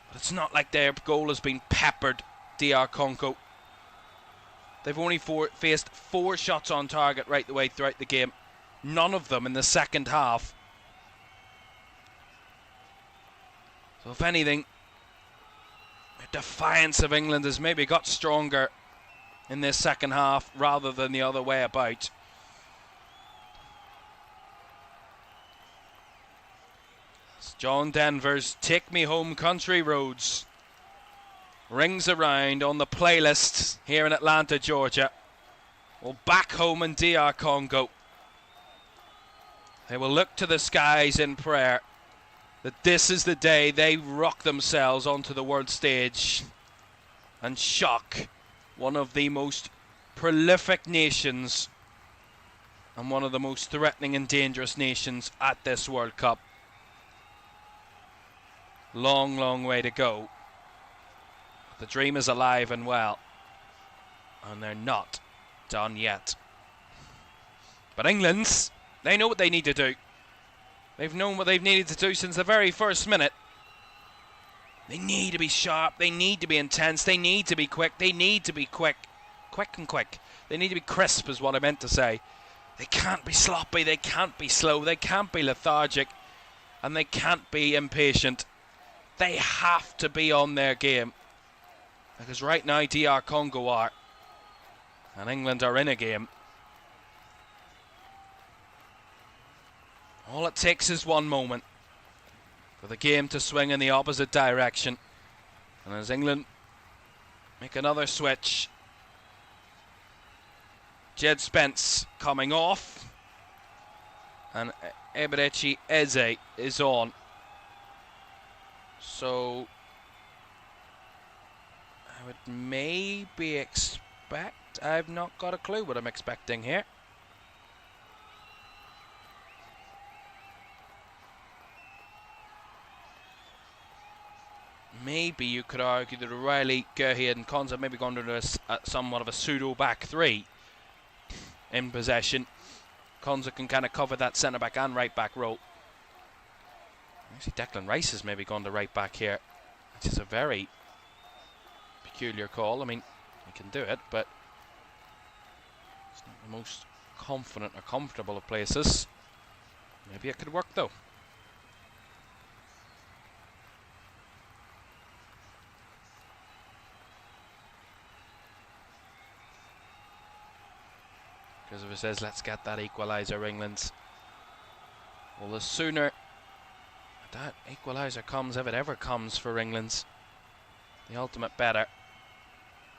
But it's not like their goal has been peppered, DR Congo. They've only faced 4 shots on target right the way throughout the game. None of them in the second half. So if anything, the defiance of England has maybe got stronger in this second half rather than the other way about. It's John Denver's Take Me Home Country Roads rings around on the playlist here in Atlanta, Georgia. Well, back home in DR Congo, they will look to the skies in prayer that this is the day they rock themselves onto the world stage and shock one of the most prolific nations and one of the most threatening and dangerous nations at this World Cup. Long, long way to go. The dream is alive and well, and they're not done yet. But England, they know what they need to do. They've known what they've needed to do since the very first minute. They need to be sharp, they need to be intense, they need to be quick, they need to be quick. Quick. They need to be crisp is what I meant to say. They can't be sloppy, they can't be slow, they can't be lethargic, and they can't be impatient. They have to be on their game. Because right now DR Congo are, and England are in a game. All it takes is one moment for the game to swing in the opposite direction. And as England make another switch, Jed Spence coming off. And Eberechi Eze is on. So I would maybe expect, I've not got a clue what I'm expecting here. Maybe you could argue that O'Reilly, Gerhi and Konza maybe gone to somewhat of a pseudo back three in possession. Konza can kind of cover that centre back and right back role. Actually, Declan Rice has maybe gone to right back here, which is a very peculiar call. I mean, he can do it, but it's not the most confident or comfortable of places. Maybe it could work though. Because if it says, let's get that equaliser, England. Well, the sooner that equaliser comes, if it ever comes for England, the ultimate better.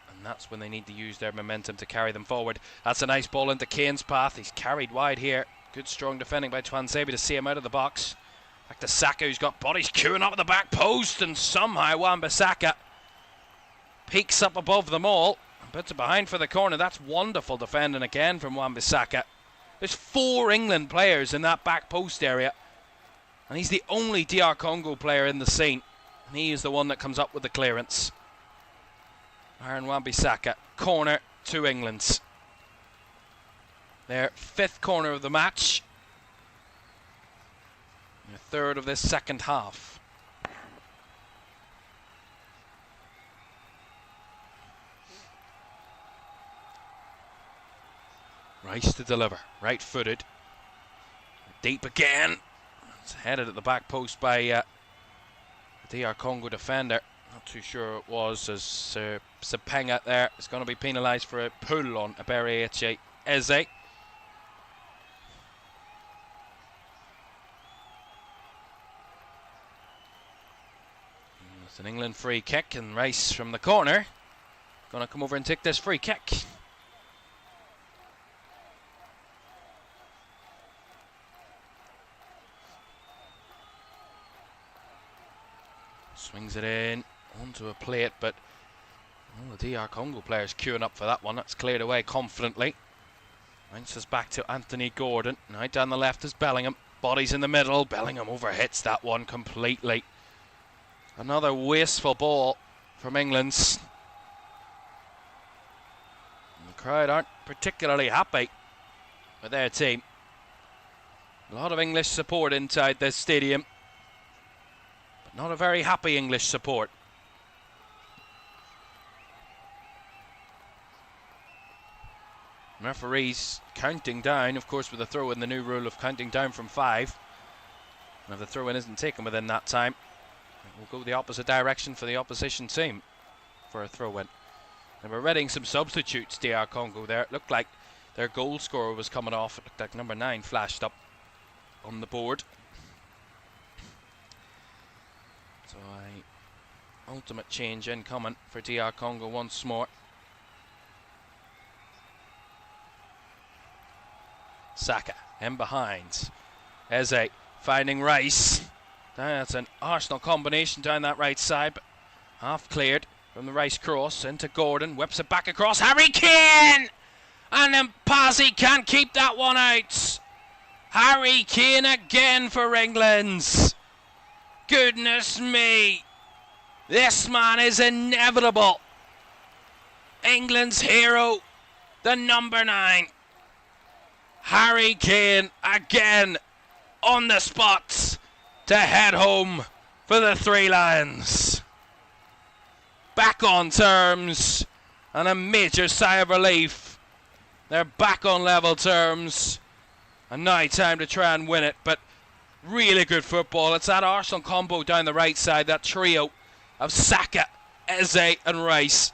And that's when they need to use their momentum to carry them forward. That's a nice ball into Kane's path. He's carried wide here. Good strong defending by Tuanzebe to see him out of the box. Back to Saka, who's got bodies queuing up at the back post, and somehow Wan-Bissaka peeks up above them all. Puts it behind for the corner. That's wonderful defending again from Wan-Bissaka. There's 4 England players in that back post area, and he's the only DR Congo player in the scene, and he is the one that comes up with the clearance. Aaron Wan-Bissaka, corner to England. Their 5th corner of the match, their 3rd of this second half. Rice to deliver, right-footed, deep again. It's headed at the back post by the DR Congo defender. Not too sure it was, as Sepenga there is going to be penalised for a pull on Eberechi Eze. It's an England free kick, and Rice from the corner going to come over and take this free kick. Swings it in onto a plate, but all the DR Congo players queuing up for that one. That's cleared away confidently. Bounces back to Anthony Gordon. Right down the left is Bellingham. Bodies in the middle. Bellingham overhits that one completely. Another wasteful ball from England. And the crowd aren't particularly happy with their team. A lot of English support inside this stadium. Not a very happy English support. Referees counting down, of course, with the throw in, the new rule of counting down from 5. And if the throw in isn't taken within that time, it will go the opposite direction for the opposition team for a throw in. They were readying some substitutes, DR Congo there. It looked like their goal scorer was coming off. It looked like number 9 flashed up on the board. So a ultimate change incoming for DR Congo once more. Saka in behind. Eze finding Rice. That's an Arsenal combination down that right side, but half cleared from the Rice cross into Gordon. Whips it back across. Harry Kane! And then Pazzi can't keep that one out. Harry Kane again for England. Goodness me, this man is inevitable. England's hero, the number 9, Harry Kane, again on the spot to head home for the Three Lions. Back on terms, and a major sigh of relief. They're back on level terms, and now time to try and win it, but really good football. It's that Arsenal combo down the right side, that trio of Saka, Eze and Rice.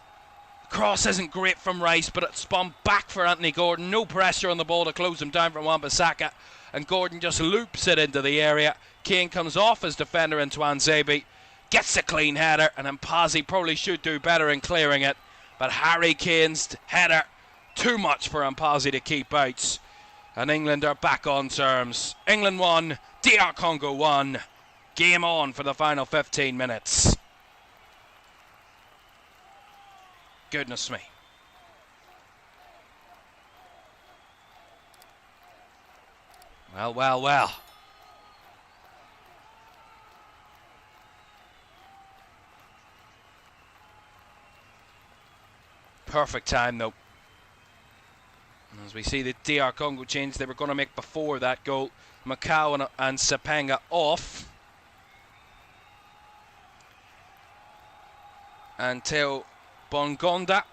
The cross isn't great from Rice, but it's spun back for Anthony Gordon. No pressure on the ball to close him down from Wan-Bissaka, and Gordon just loops it into the area. Kane comes off as defender in Tuanzebe, gets a clean header, and then Pazzi probably should do better in clearing it, but Harry Kane's header Too much for Mpazi to keep out. And England are back on terms. England 1, DR Congo 1. Game on for the final 15 minutes. Goodness me. Well, well, well. Perfect time though. As we see the DR Congo change they were going to make before that goal. Macau and Sepenga off. And Teo Bongonda.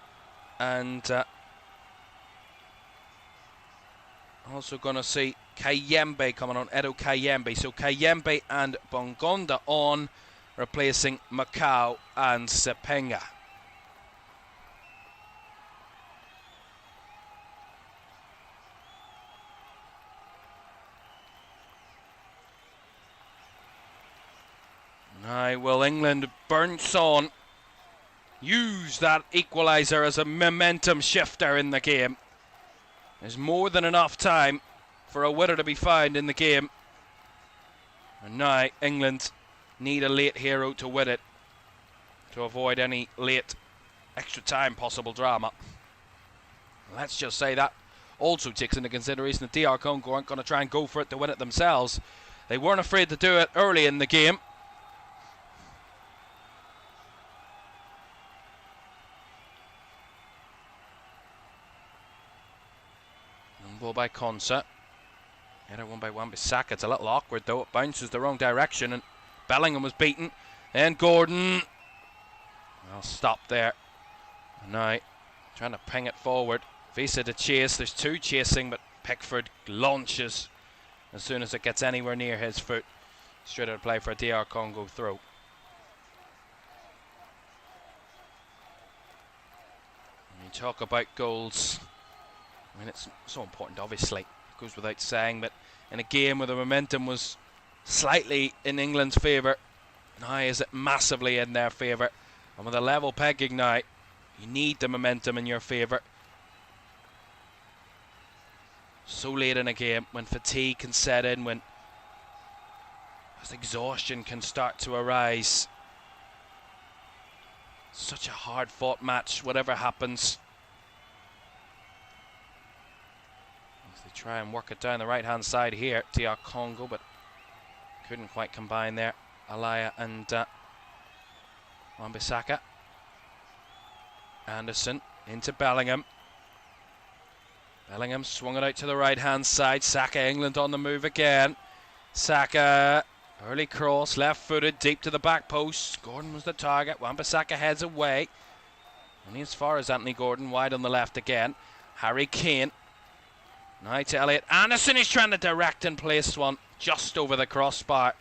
And also going to see Kayembe coming on, Edo Kayembe. So Kayembe and Bongonda on, replacing Macau and Sepenga. Now will England bounce on, use that equaliser as a momentum shifter in the game. There's more than enough time for a winner to be found in the game. And now England need a late hero to win it, to avoid any late extra time possible drama. Let's just say that also takes into consideration that DR Congo aren't going to try and go for it to win it themselves. They weren't afraid to do it early in the game. Ball by Konsa. Header won by Wan-Bissaka. It's a little awkward though. It bounces the wrong direction and Bellingham was beaten. And Gordon. Well, stop there. And now trying to ping it forward. Visa to chase. There's two chasing, but Pickford launches as soon as it gets anywhere near his foot. Straight out of play for a DR Congo throw. When you talk about goals, I mean, it's so important, obviously. It goes without saying, but in a game where the momentum was slightly in England's favour, now is it massively in their favour. And with a level pegging now, you need the momentum in your favour. So late in a game, when fatigue can set in, when exhaustion can start to arise. Such a hard-fought match, whatever happens. Try and work it down the right hand side here, DR Congo, but couldn't quite combine there. Alaya and Wan-Bissaka. Anderson into Bellingham. Bellingham swung it out to the right hand side. Saka, England on the move again. Saka, early cross, left footed, deep to the back post. Gordon was the target. Wan-Bissaka heads away. Only as far as Anthony Gordon, wide on the left again. Harry Kane. Now to Elliot Anderson, he's trying to direct and place one just over the crossbar.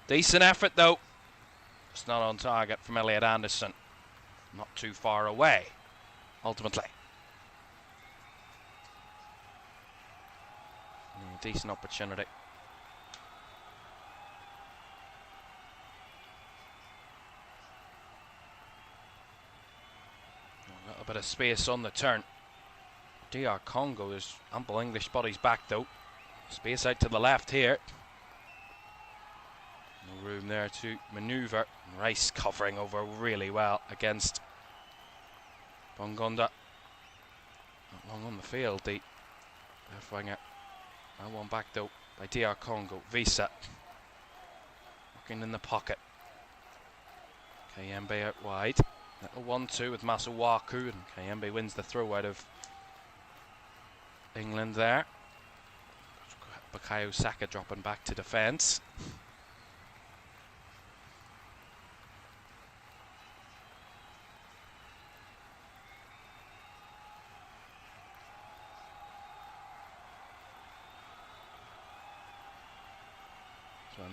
Decent effort though. Just not on target from Elliot Anderson. Not too far away, ultimately. Decent opportunity. A little bit of space on the turn. DR Congo, there's ample English bodies back though. Space out to the left here. No room there to manoeuvre. Rice covering over really well against Bongonda. Not long on the field, the left winger. Now one back though by DR Congo. Visa working in the pocket. Kayembe out wide. Little 1-2 with Masuaku, and Kayembe wins the throw out of England there. Bukayo Saka dropping back to defence.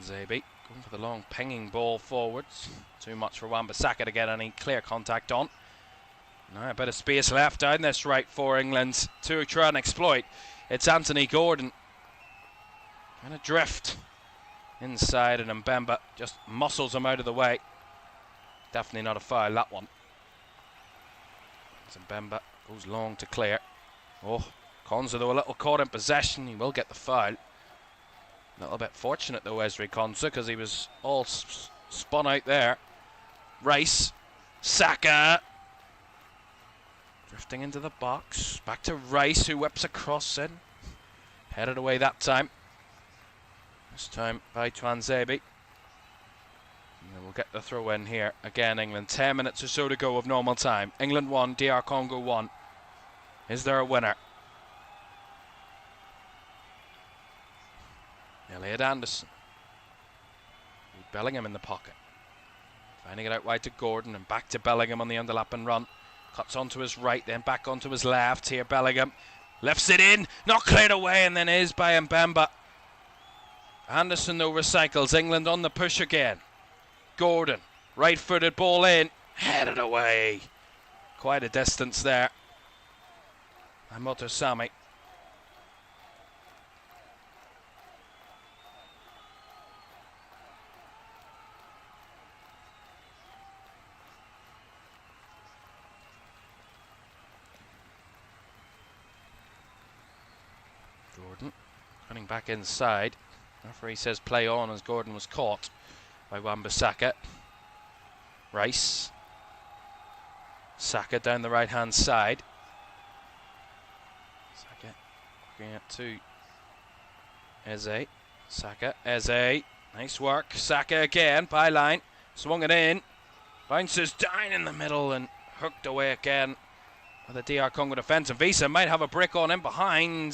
Zabi going for the long pinging ball forwards. Too much for Wan-Bissaka to get any clear contact on. Now a bit of space left down this right for England to try and exploit. It's Anthony Gordon trying to drift inside, and Mbemba just muscles him out of the way. Definitely not a foul, that one. As Mbemba goes long to clear. Oh, Konza though a little caught in possession. He will get the foul. A little bit fortunate though, Esri Konza, because he was all spun out there. Rice, Saka, drifting into the box. Back to Rice, who whips a cross in. Headed away that time. This time by Twanzebe. And we'll get the throw in here. Again, England. 10 minutes or so to go of normal time. England 1, DR Congo 1. Is there a winner? Elliot Anderson. With Bellingham in the pocket. Finding it out wide to Gordon and back to Bellingham on the underlap and run. Cuts onto his right, then back onto his left. Here Bellingham lifts it in, not cleared away, and then is by Mbemba. Anderson though recycles. England on the push again. Gordon, right-footed ball in, headed away. Quite a distance there. And Motosami. Gordon running back inside. Referee says play on as Gordon was caught by Wan-Bissaka. Rice. Saka down the right hand side. Saka bringing it to Eze. Saka, Eze. Nice work. Saka again, byline. Swung it in. Bounces down in the middle and hooked away again by the DR Congo defence. And Visa might have a brick on him behind.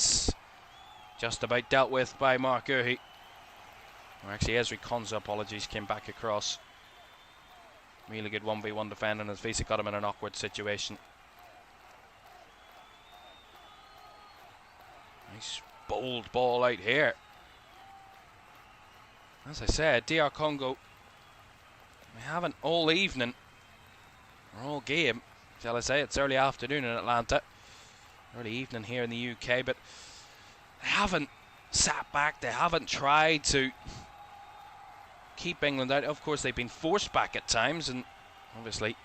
Just about dealt with by Mark Guhi. Or actually, Esri Konza, apologies, came back across. Really good 1v1 defending as Visa got him in an awkward situation. Nice bold ball out here. As I said, DR Congo, we haven't all evening, or all game, shall I say. It's early afternoon in Atlanta. Early evening here in the UK, but they haven't sat back, they haven't tried to keep England out. Of course, they've been forced back at times, and obviously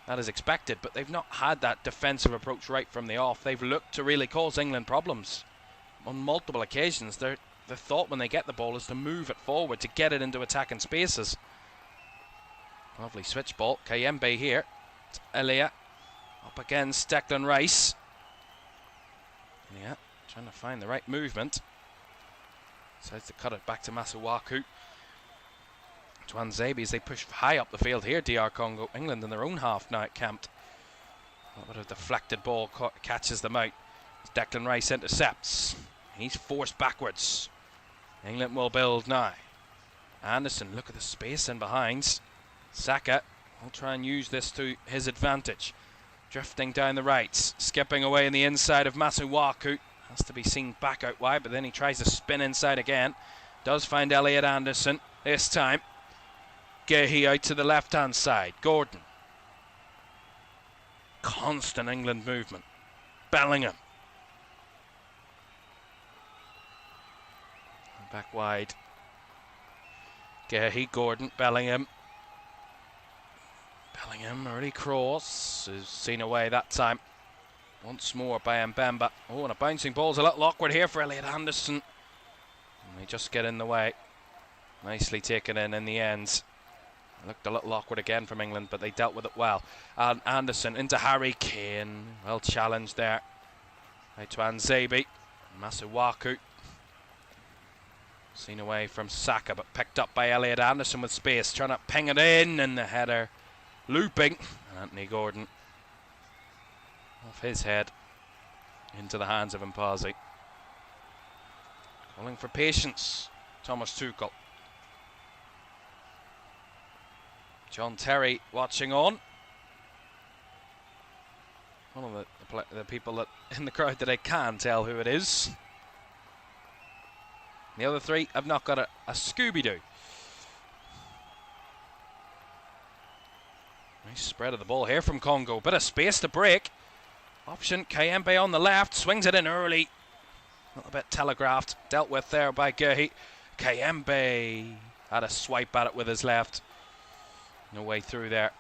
that is expected, but they've not had that defensive approach right from the off. They've looked to really cause England problems on multiple occasions. The thought when they get the ball is to move it forward, to get it into attacking spaces. Lovely switch ball. Kayembe here. It's Elia up against Declan Rice. Yeah, trying to find the right movement. Decides to cut it back to Masuaku. Twanzebe as they push high up the field here. DR Congo, England in their own half now camped. A little bit of deflected ball catches them out. As Declan Rice intercepts. He's forced backwards. England will build now. Anderson, look at the space in behind. Saka will try and use this to his advantage. Drifting down the right, skipping away in the inside of Masuaku. Has to be seen back out wide, but then he tries to spin inside again. Does find Elliot Anderson this time. Gehi out to the left hand side. Gordon. Constant England movement. Bellingham. Back wide. Gehi, Gordon, Bellingham. Bellingham, early cross, is seen away that time. Once more by Mbemba. Oh, and a bouncing ball's a little awkward here for Elliot Anderson. And they just get in the way. Nicely taken in the end. Looked a little awkward again from England, but they dealt with it well. And Anderson into Harry Kane. Well challenged there by Twanzebe. Masuaku. Seen away from Saka, but picked up by Elliot Anderson with space. Trying to ping it in, and the header looping. And Anthony Gordon off his head into the hands of Mpazi. Calling for patience, Thomas Tuchel. John Terry watching on. One of the people that in the crowd that I can tell who it is. The other three have not got a Scooby-Doo. Nice spread of the ball here from Congo. Bit of space to break. Option, Kayembe on the left. Swings it in early. A little bit telegraphed. Dealt with there by Gehi. Kayembe had a swipe at it with his left. No way through there.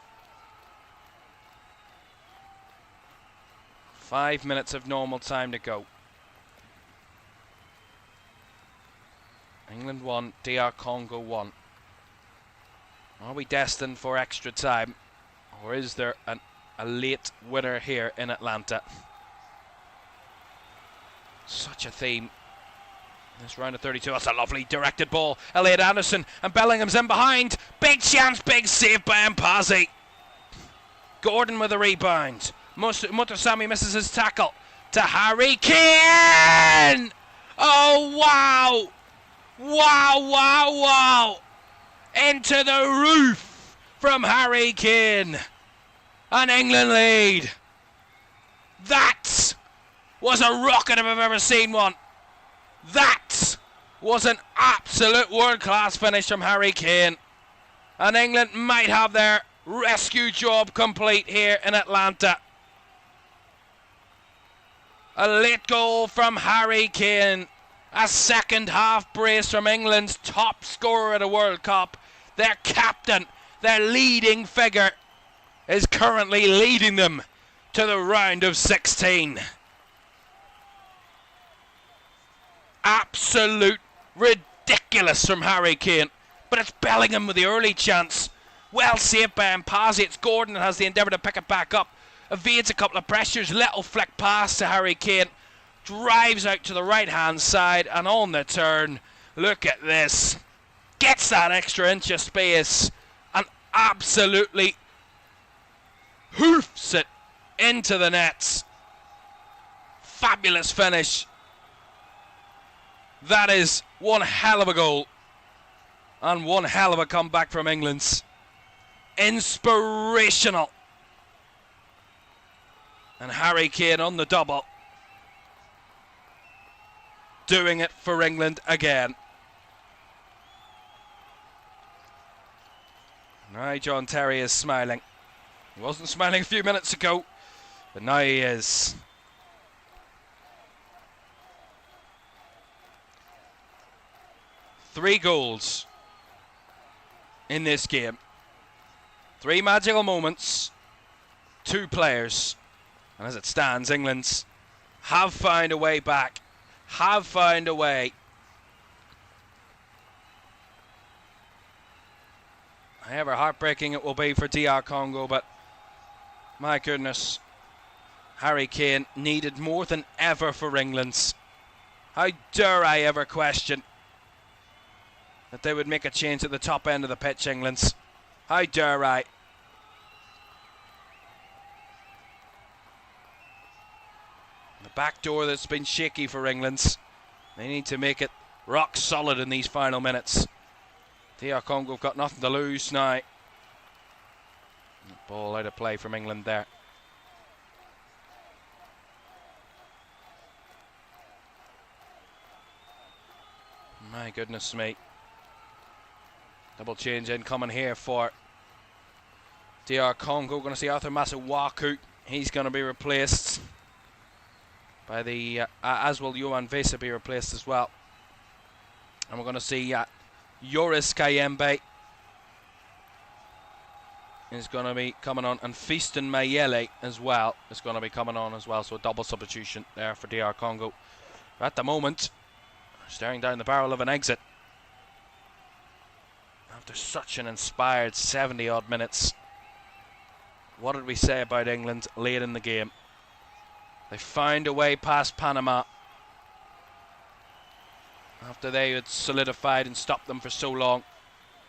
5 minutes of normal time to go. England 1, DR Congo 1. Are we destined for extra time, or is there a late winner here in Atlanta? Such a theme. This round of 32, that's a lovely directed ball. Elliot Anderson, and Bellingham's in behind. Big chance, big save by Mpazi. Gordon with a rebound. Mutasami misses his tackle to Harry Kane. Oh, wow. Wow, wow, wow. Into the roof from Harry Kane. An England lead. That was a rocket if I've ever seen one. That was an absolute world-class finish from Harry Kane. And England might have their rescue job complete here in Atlanta. A late goal from Harry Kane. A second half brace from England's top scorer at a World Cup. Their captain, their leading figure, is currently leading them to the round of 16. Absolute ridiculous from Harry Kane. But it's Bellingham with the early chance. Well saved by Mpazi. It's Gordon that has the endeavour to pick it back up. Evades a couple of pressures. Little flick pass to Harry Kane. Drives out to the right hand side, and on the turn, look at this. Gets that extra inch of space and absolutely hoofs it into the nets. Fabulous finish. That is one hell of a goal and one hell of a comeback from England's. Inspirational. And Harry Kane on the double, doing it for England again. Now John Terry is smiling. He wasn't smiling a few minutes ago, but now he is. Three goals in this game. Three magical moments. Two players. And as it stands, England's have found a way back. Have found a way. However heartbreaking it will be for DR Congo, but my goodness, Harry Kane needed more than ever for England's. How dare I ever question that they would make a change at the top end of the pitch, England's. How dare I? The back door that's been shaky for England's. They need to make it rock solid in these final minutes. DR Congo have got nothing to lose now. Ball out of play from England there. My goodness me. Double change incoming here for DR Congo. Going to see Arthur Masuaku. He's going to be replaced by the as will Johan Vesa be replaced as well. And we're going to see Joris Kayembe is going to be coming on, and Feaston Mayele as well is going to be coming on as well. So a double substitution there for DR Congo. At the moment, staring down the barrel of an exit after such an inspired 70 odd minutes. What did we say about England late in the game? They found a way past Panama after they had solidified and stopped them for so long,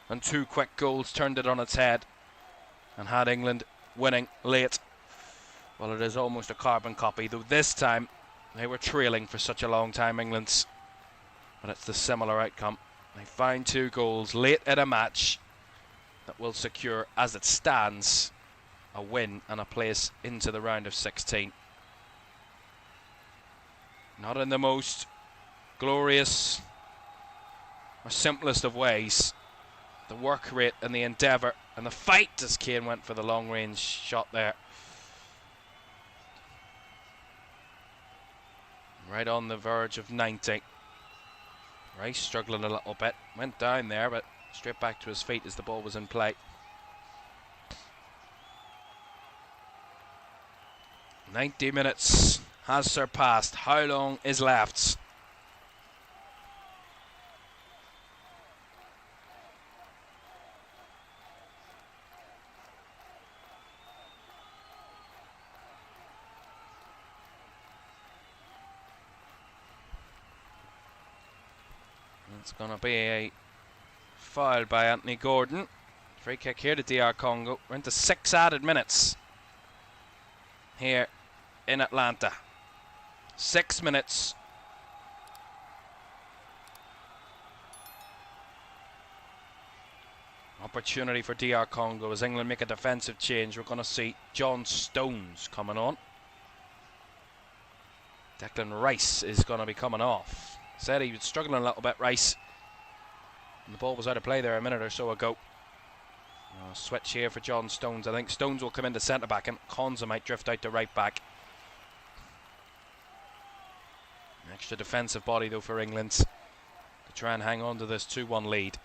and two quick goals turned it on its head and had England winning late. Well, it is almost a carbon copy, though this time they were trailing for such a long time, England's, but it's the similar outcome. They find two goals late in a match that will secure, as it stands, a win and a place into the round of 16. Not in the most glorious or simplest of ways. The work rate and the endeavour and the fight as Kane went for the long range shot there. Right on the verge of 90. Rice struggling a little bit. Went down there, but straight back to his feet as the ball was in play. 90 minutes has surpassed. How long is left? It's going to be a foul by Anthony Gordon. Free kick here to DR Congo. We're into 6 added minutes here in Atlanta. 6 minutes. Opportunity for DR Congo as England make a defensive change. We're going to see John Stones coming on. Declan Rice is going to be coming off. Said he was struggling a little bit, Rice. And the ball was out of play there a minute or so ago. Switch here for John Stones. I think Stones will come into centre back and Konza might drift out to right back. An extra defensive body though for England to try and hang on to this 2-1 lead.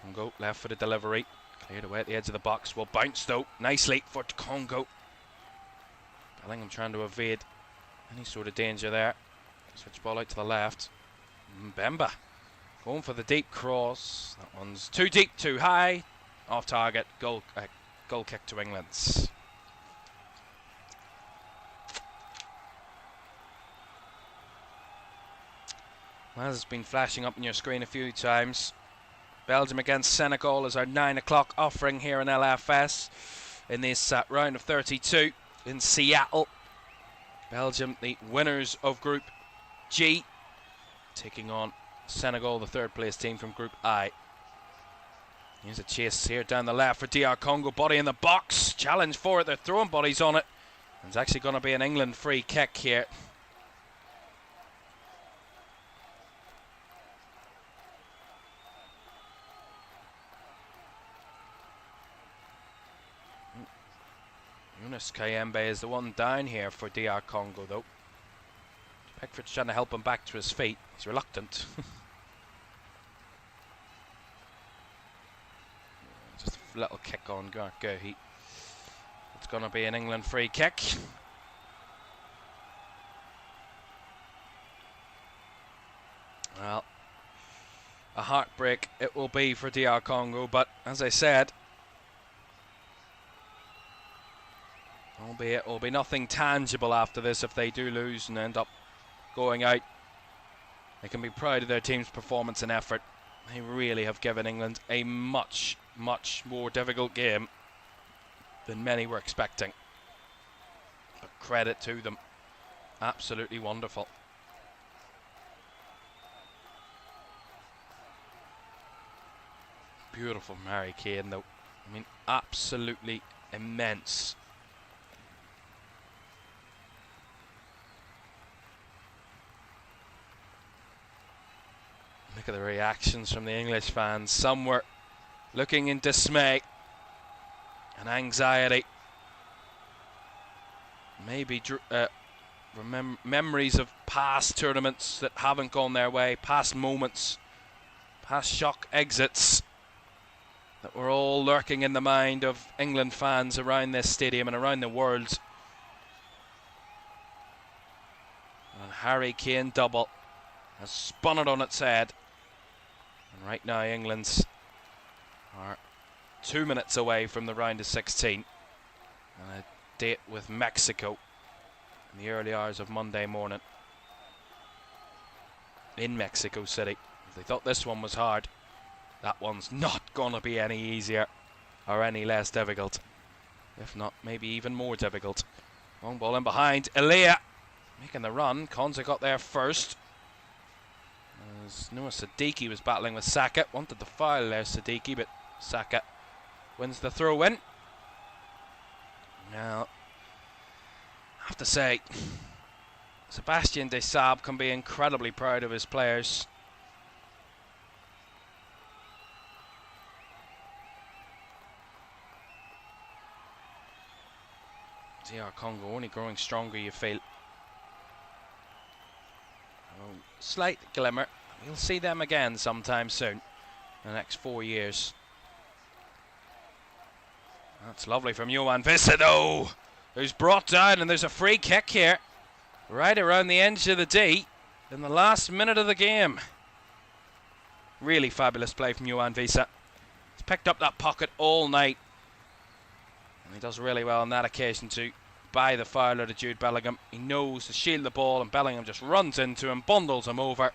Congo left for the delivery. Cleared away at the edge of the box. Will bounce though nicely for Congo. Bellingham trying to evade any sort of danger there. Switch ball out to the left. Mbemba going for the deep cross. That one's too deep, too high. Off target. Goal kick to England. Well, it's been flashing up on your screen a few times. Belgium against Senegal is our 9 o'clock offering here in LFS in this round of 32 in Seattle. Belgium, the winners of Group G, taking on Senegal, the third place team from Group I. Here's a chase here down the left for DR Congo. Body in the box. Challenge for it. They're throwing bodies on it. It's actually going to be an England free kick here. Yunus Kayembe is the one down here for DR Congo though. Pickford's trying to help him back to his feet. He's reluctant. Just a little kick on Gerhi. It's going to be an England free kick. Well, a heartbreak it will be for DR Congo, but as I said, albeit it will be nothing tangible after this if they do lose and end up going out. They can be proud of their team's performance and effort. They really have given England a much more difficult game than many were expecting. But credit to them. Absolutely wonderful. Beautiful from Harry Kane though. I mean, absolutely immense. Look at the reactions from the English fans. Some were looking in dismay and anxiety. Maybe memories of past tournaments that haven't gone their way, past moments, past shock exits that were all lurking in the mind of England fans around this stadium and around the world. And Harry Kane double has spun it on its head. And right now England are 2 minutes away from the round of 16 and a date with Mexico in the early hours of Monday morning in Mexico City. If they thought this one was hard, that one's not going to be any easier or any less difficult. If not, maybe even more difficult. Long ball in behind. Elia making the run. Konza got there first. As Noah Siddiqui was battling with Saka. Wanted the foul there, Siddiqui, but Saka wins the throw in. Now, I have to say, Sebastian Desabre can be incredibly proud of his players. DR Congo only growing stronger, you feel. Slight glimmer. We'll see them again sometime soon in the next 4 years. That's lovely from Johan Visser though. who's brought down, and there's a free kick here, right around the edge of the D, in the last minute of the game. Really fabulous play from Caoimhan Ferris. He's picked up that pocket all night, and he does really well on that occasion to buy the foul out of Jude Bellingham. He knows to shield the ball, and Bellingham just runs into him, bundles him over.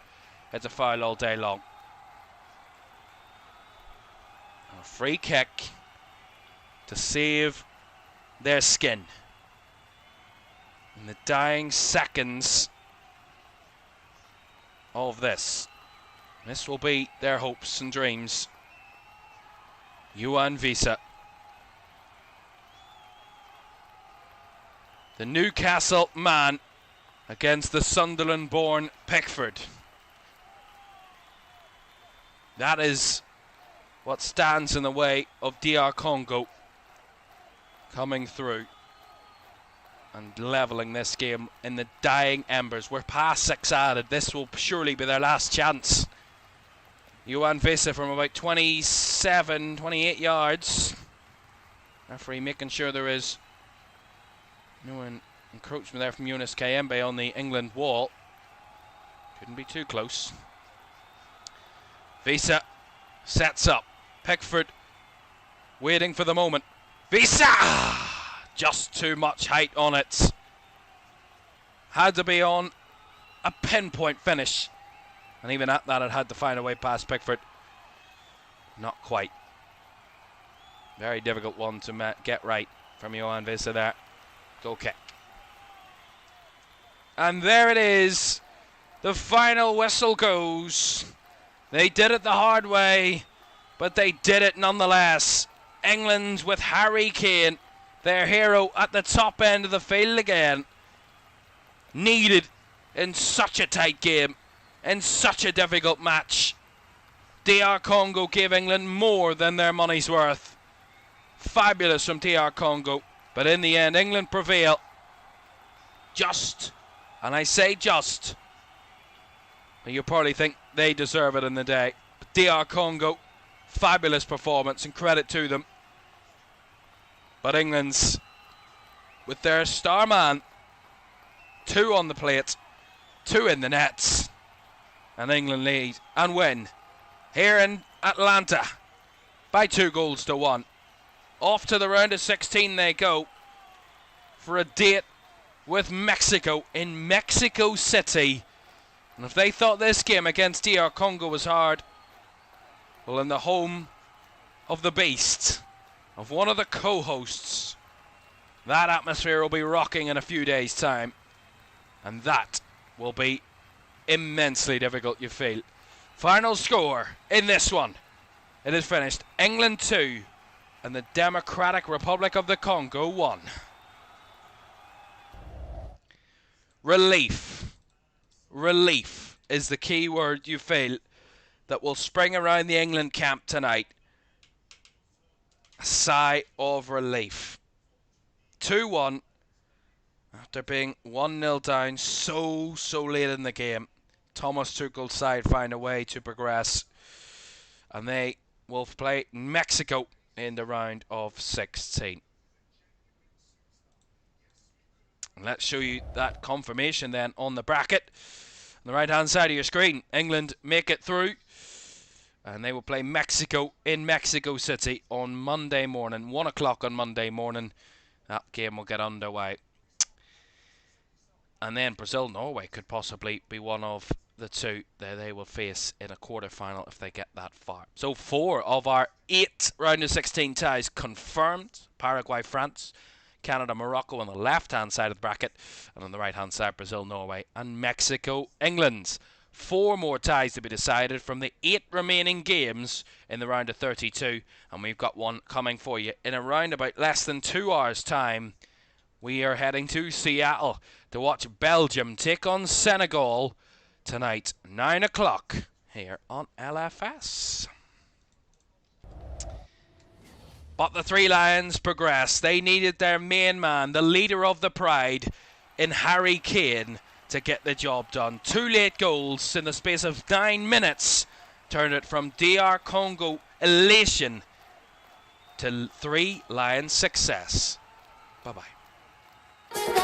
It's a foul all day long. A free kick to save their skin in the dying seconds of this. This will be their hopes and dreams. Caoimhan Ferris, the Newcastle man, against the Sunderland-born Pickford. That is what stands in the way of DR Congo coming through and levelling this game in the dying embers. We're past 6 added. This will surely be their last chance. Caoimhan Ferris from about 27, 28 yards. Referee making sure there is no encroachment there from Younes Kayembe on the England wall. Couldn't be too close. Ferris sets up. Pickford waiting for the moment. Ferris! Just too much height on it. Had to be on a pinpoint finish. And even at that, it had to find a way past Pickford. Not quite. Very difficult one to get right from Caoimhan Ferris there. Goal kick. And there it is. The final whistle goes. They did it the hard way, but they did it nonetheless. England with Harry Kane, their hero, at the top end of the field again. Needed in such a tight game, in such a difficult match. DR Congo gave England more than their money's worth. Fabulous from DR Congo, but in the end England prevail. Just, and I say just, you probably think they deserve it in the day. But DR Congo, fabulous performance and credit to them. But England's, with their star man, 2 on the plate, 2 in the nets, and England lead and win here in Atlanta by 2-1. Off to the round of 16 they go for a date with Mexico in Mexico City. And if they thought this game against DR Congo was hard, well, in the home of the beast, of one of the co-hosts, that atmosphere will be rocking in a few days' time. And that will be immensely difficult, you feel. Final score in this one. It is finished. England 2 and the Democratic Republic of the Congo 1. Relief. Relief is the key word, you feel, that will spring around the England camp tonight. A sigh of relief. 2-1 after being 1-0 down so late in the game. Thomas Tuchel's side find a way to progress, and they will play Mexico in the round of 16. Let's show you that confirmation then on the bracket. On the right hand side of your screen, England make it through, and they will play Mexico in Mexico City on Monday morning, 1 o'clock on Monday morning. That game will get underway. And then Brazil-Norway could possibly be one of the two that they will face in a quarter-final if they get that far. So 4 of our 8 round of 16 ties confirmed. Paraguay-France, Canada-Morocco on the left-hand side of the bracket, and on the right-hand side Brazil-Norway and Mexico-England. 4 more ties to be decided from the 8 remaining games in the round of 32, and we've got one coming for you in around about less than 2 hours' time. We are heading to Seattle to watch Belgium take on Senegal tonight, 9 o'clock, here on LFS. But the Three Lions progress. They needed their main man, the leader of the pride, in Harry Kane, to get the job done. 2 late goals in the space of 9 minutes turned it from DR Congo elation to Three Lions success. Bye-bye. without